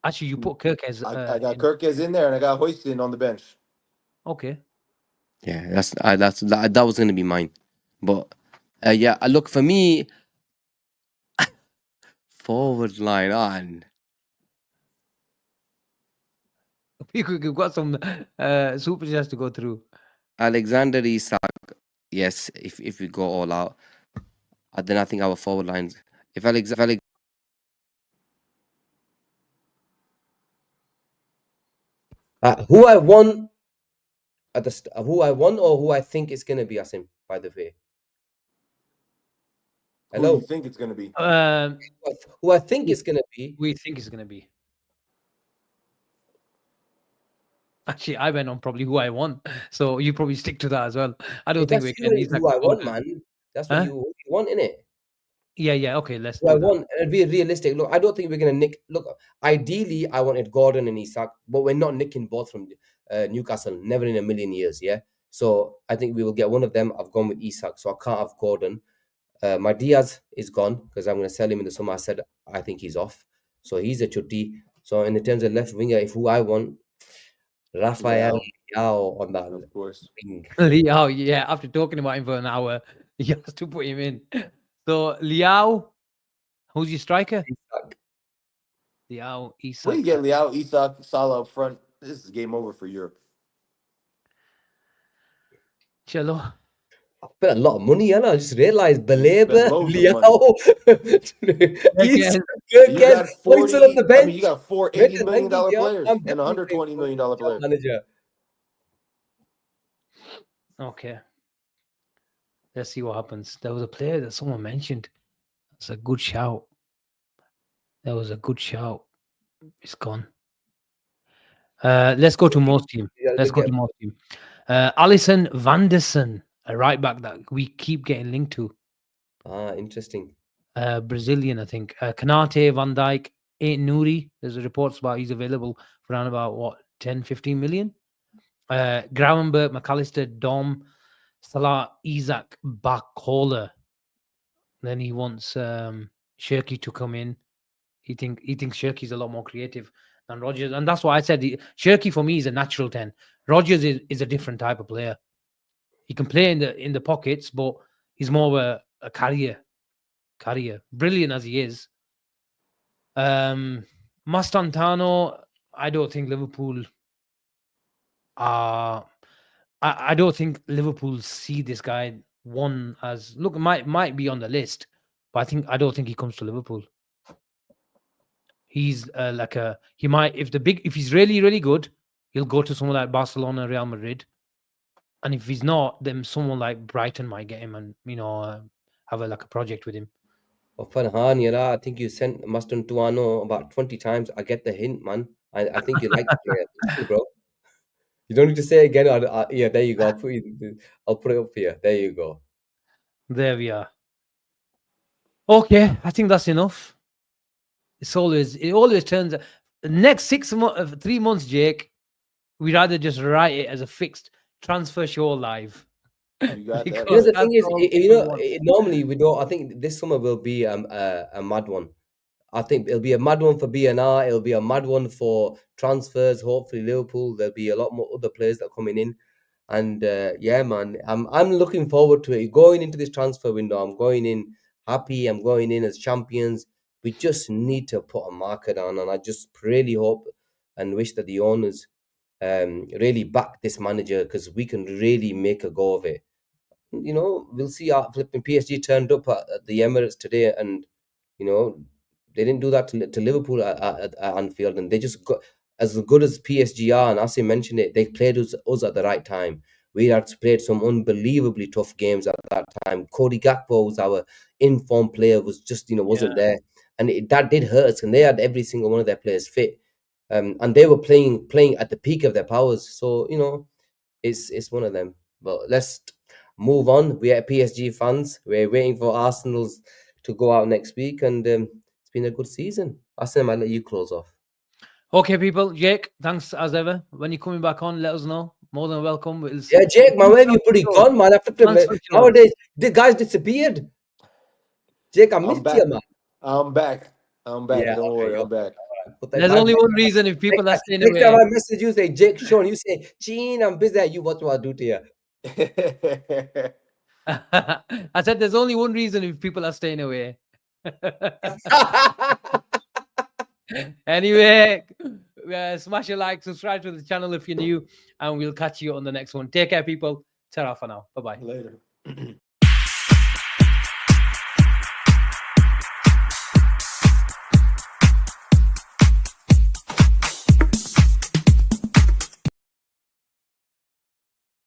Speaker 2: Actually, you put Kirkez.
Speaker 3: I got Kirkez in there and I got Hoiston on the bench.
Speaker 2: Okay.
Speaker 1: Yeah, that was gonna be mine, but yeah, look for me. Forward line on.
Speaker 2: We've got some super chats to go through.
Speaker 1: Alexander Isak. Yes, if we go all out, then I think our forward lines. If who I won at the who I won or who I think is gonna be Asim, by the way.
Speaker 3: Hello. Who do you think it's gonna be?
Speaker 1: Who I think it's gonna be.
Speaker 2: We think it's gonna be. Actually, I went on probably who I want, so you probably stick to that as well. I don't think we're getting
Speaker 1: who I want, man. That's what you want, innit?
Speaker 2: Yeah. Okay, let's
Speaker 1: do I want. It'll be realistic. Look, I don't think we're gonna nick. Look, ideally, I wanted Gordon and Isak, but we're not nicking both from Newcastle. Never in a million years. Yeah. So I think we will get one of them. I've gone with Isak, so I can't have Gordon. My Diaz is gone because I'm going to sell him in the summer. I said I think he's off, so he's a chutti. So in terms of left winger, if who I want, Rafael Leao on that.
Speaker 3: Of course.
Speaker 2: Leao, yeah. After talking about him for an hour, he has to put him in. So Leao, who's your striker?
Speaker 3: Isak.
Speaker 2: Leao, Isak.
Speaker 3: Well, you get Leao, Isak, Salah up front. This is game over for Europe.
Speaker 2: Chalo.
Speaker 1: I spent a lot of money, and I just realized
Speaker 3: You spent
Speaker 1: Baleba,
Speaker 3: loads of money.
Speaker 1: Liao, he's
Speaker 2: Again,
Speaker 3: You
Speaker 1: Gurkes,
Speaker 3: got
Speaker 1: Faisal on the
Speaker 3: 40, I mean,
Speaker 1: bench.
Speaker 3: you got four $80
Speaker 1: Mental
Speaker 3: million
Speaker 1: hanging, yeah.
Speaker 3: players
Speaker 1: I'm
Speaker 3: and
Speaker 1: definitely paying
Speaker 3: $120
Speaker 1: for
Speaker 3: million
Speaker 1: a
Speaker 3: players.
Speaker 1: manager.
Speaker 2: okay. Let's see what happens. There was a player that someone mentioned. It's a good shout. That was a good shout. It's gone. Let's go to most team.
Speaker 1: Yeah,
Speaker 2: Let's
Speaker 1: good
Speaker 2: go
Speaker 1: get.
Speaker 2: to most team. Alisson Vanderson, a right back that we keep getting linked to.
Speaker 1: Interesting.
Speaker 2: Brazilian, I think. Kanate, Van Dijk, Nouri. There's reports about he's available for around about what 10, 15 million. Gravenberg, McAllister, Dom, Salah, Isaac, Bakola. Then he wants Shirky to come in. He thinks Shirky's a lot more creative than Rogers, and that's why I said Shirky for me is a natural 10. Rogers is a different type of player. He can play in the pockets, but he's more of a carrier. Brilliant as he is. Mastantano, I don't think Liverpool are. I don't think Liverpool see this guy one as look might be on the list, but I don't think he comes to Liverpool. He's he might if he's really good, he'll go to someone like Barcelona, Real Madrid, and if he's not, then someone like Brighton might get him and have a project with him.
Speaker 1: Farhan, I think you sent Mustard Tuano about 20 times. I get the hint, man. I think you like the player. Listen, bro. You don't need to say it again. Yeah, there you go. I'll put it up here. There you go.
Speaker 2: There we are. Okay, I think that's enough. It always turns out the next 3 months, Jake. We'd rather just write it as a fixed transfer show live.
Speaker 3: You got that.
Speaker 2: Because
Speaker 1: The
Speaker 3: Right.
Speaker 1: thing is,
Speaker 2: all we want.
Speaker 1: normally we don't. I think this summer will be a mad one. I think it'll be a mad one for BNR. It'll be a mad one for transfers. Hopefully, Liverpool. There'll be a lot more other players that are coming in, and yeah, man, I'm looking forward to it. Going into this transfer window, I'm going in happy. I'm going in as champions. We just need to put a marker down, and I just really hope and wish that the owners really back this manager because we can really make a go of it. We'll see how flipping PSG turned up at the Emirates today, and they didn't do that to Liverpool at Anfield, and they just got as good as PSG are. And Asim mentioned it, they played us at the right time. We had played some unbelievably tough games at that time. Cody Gakpo was our informed player, was just wasn't there, and that did hurt us. And they had every single one of their players fit, and they were playing at the peak of their powers. So it's one of them. But let's move on. We are PSG fans. We're waiting for Arsenal's to go out next week, and it's been a good season. Asim, I'll let you close off.
Speaker 2: Okay, people. Jake, thanks as ever. When you're coming back on, let us know. More than welcome.
Speaker 1: Yeah, Jake, man, where have you pretty gone, man? Nowadays, the guys disappeared. Jake, I missed
Speaker 3: back.
Speaker 1: you, man.
Speaker 3: I'm back.
Speaker 1: Yeah,
Speaker 3: Don't worry, I'm back.
Speaker 2: There's only one reason if people are staying
Speaker 1: Next
Speaker 2: away.
Speaker 1: time I message you, say Jake, Sean, you say, Gene, I'm busy. You watch what I do to you.
Speaker 2: I said there's only one reason if people are staying away. Anyway, smash a like, subscribe to the channel if you're new, and we'll catch you on the next one. Take care, people. Ta-ra for now. Bye-bye.
Speaker 3: Later.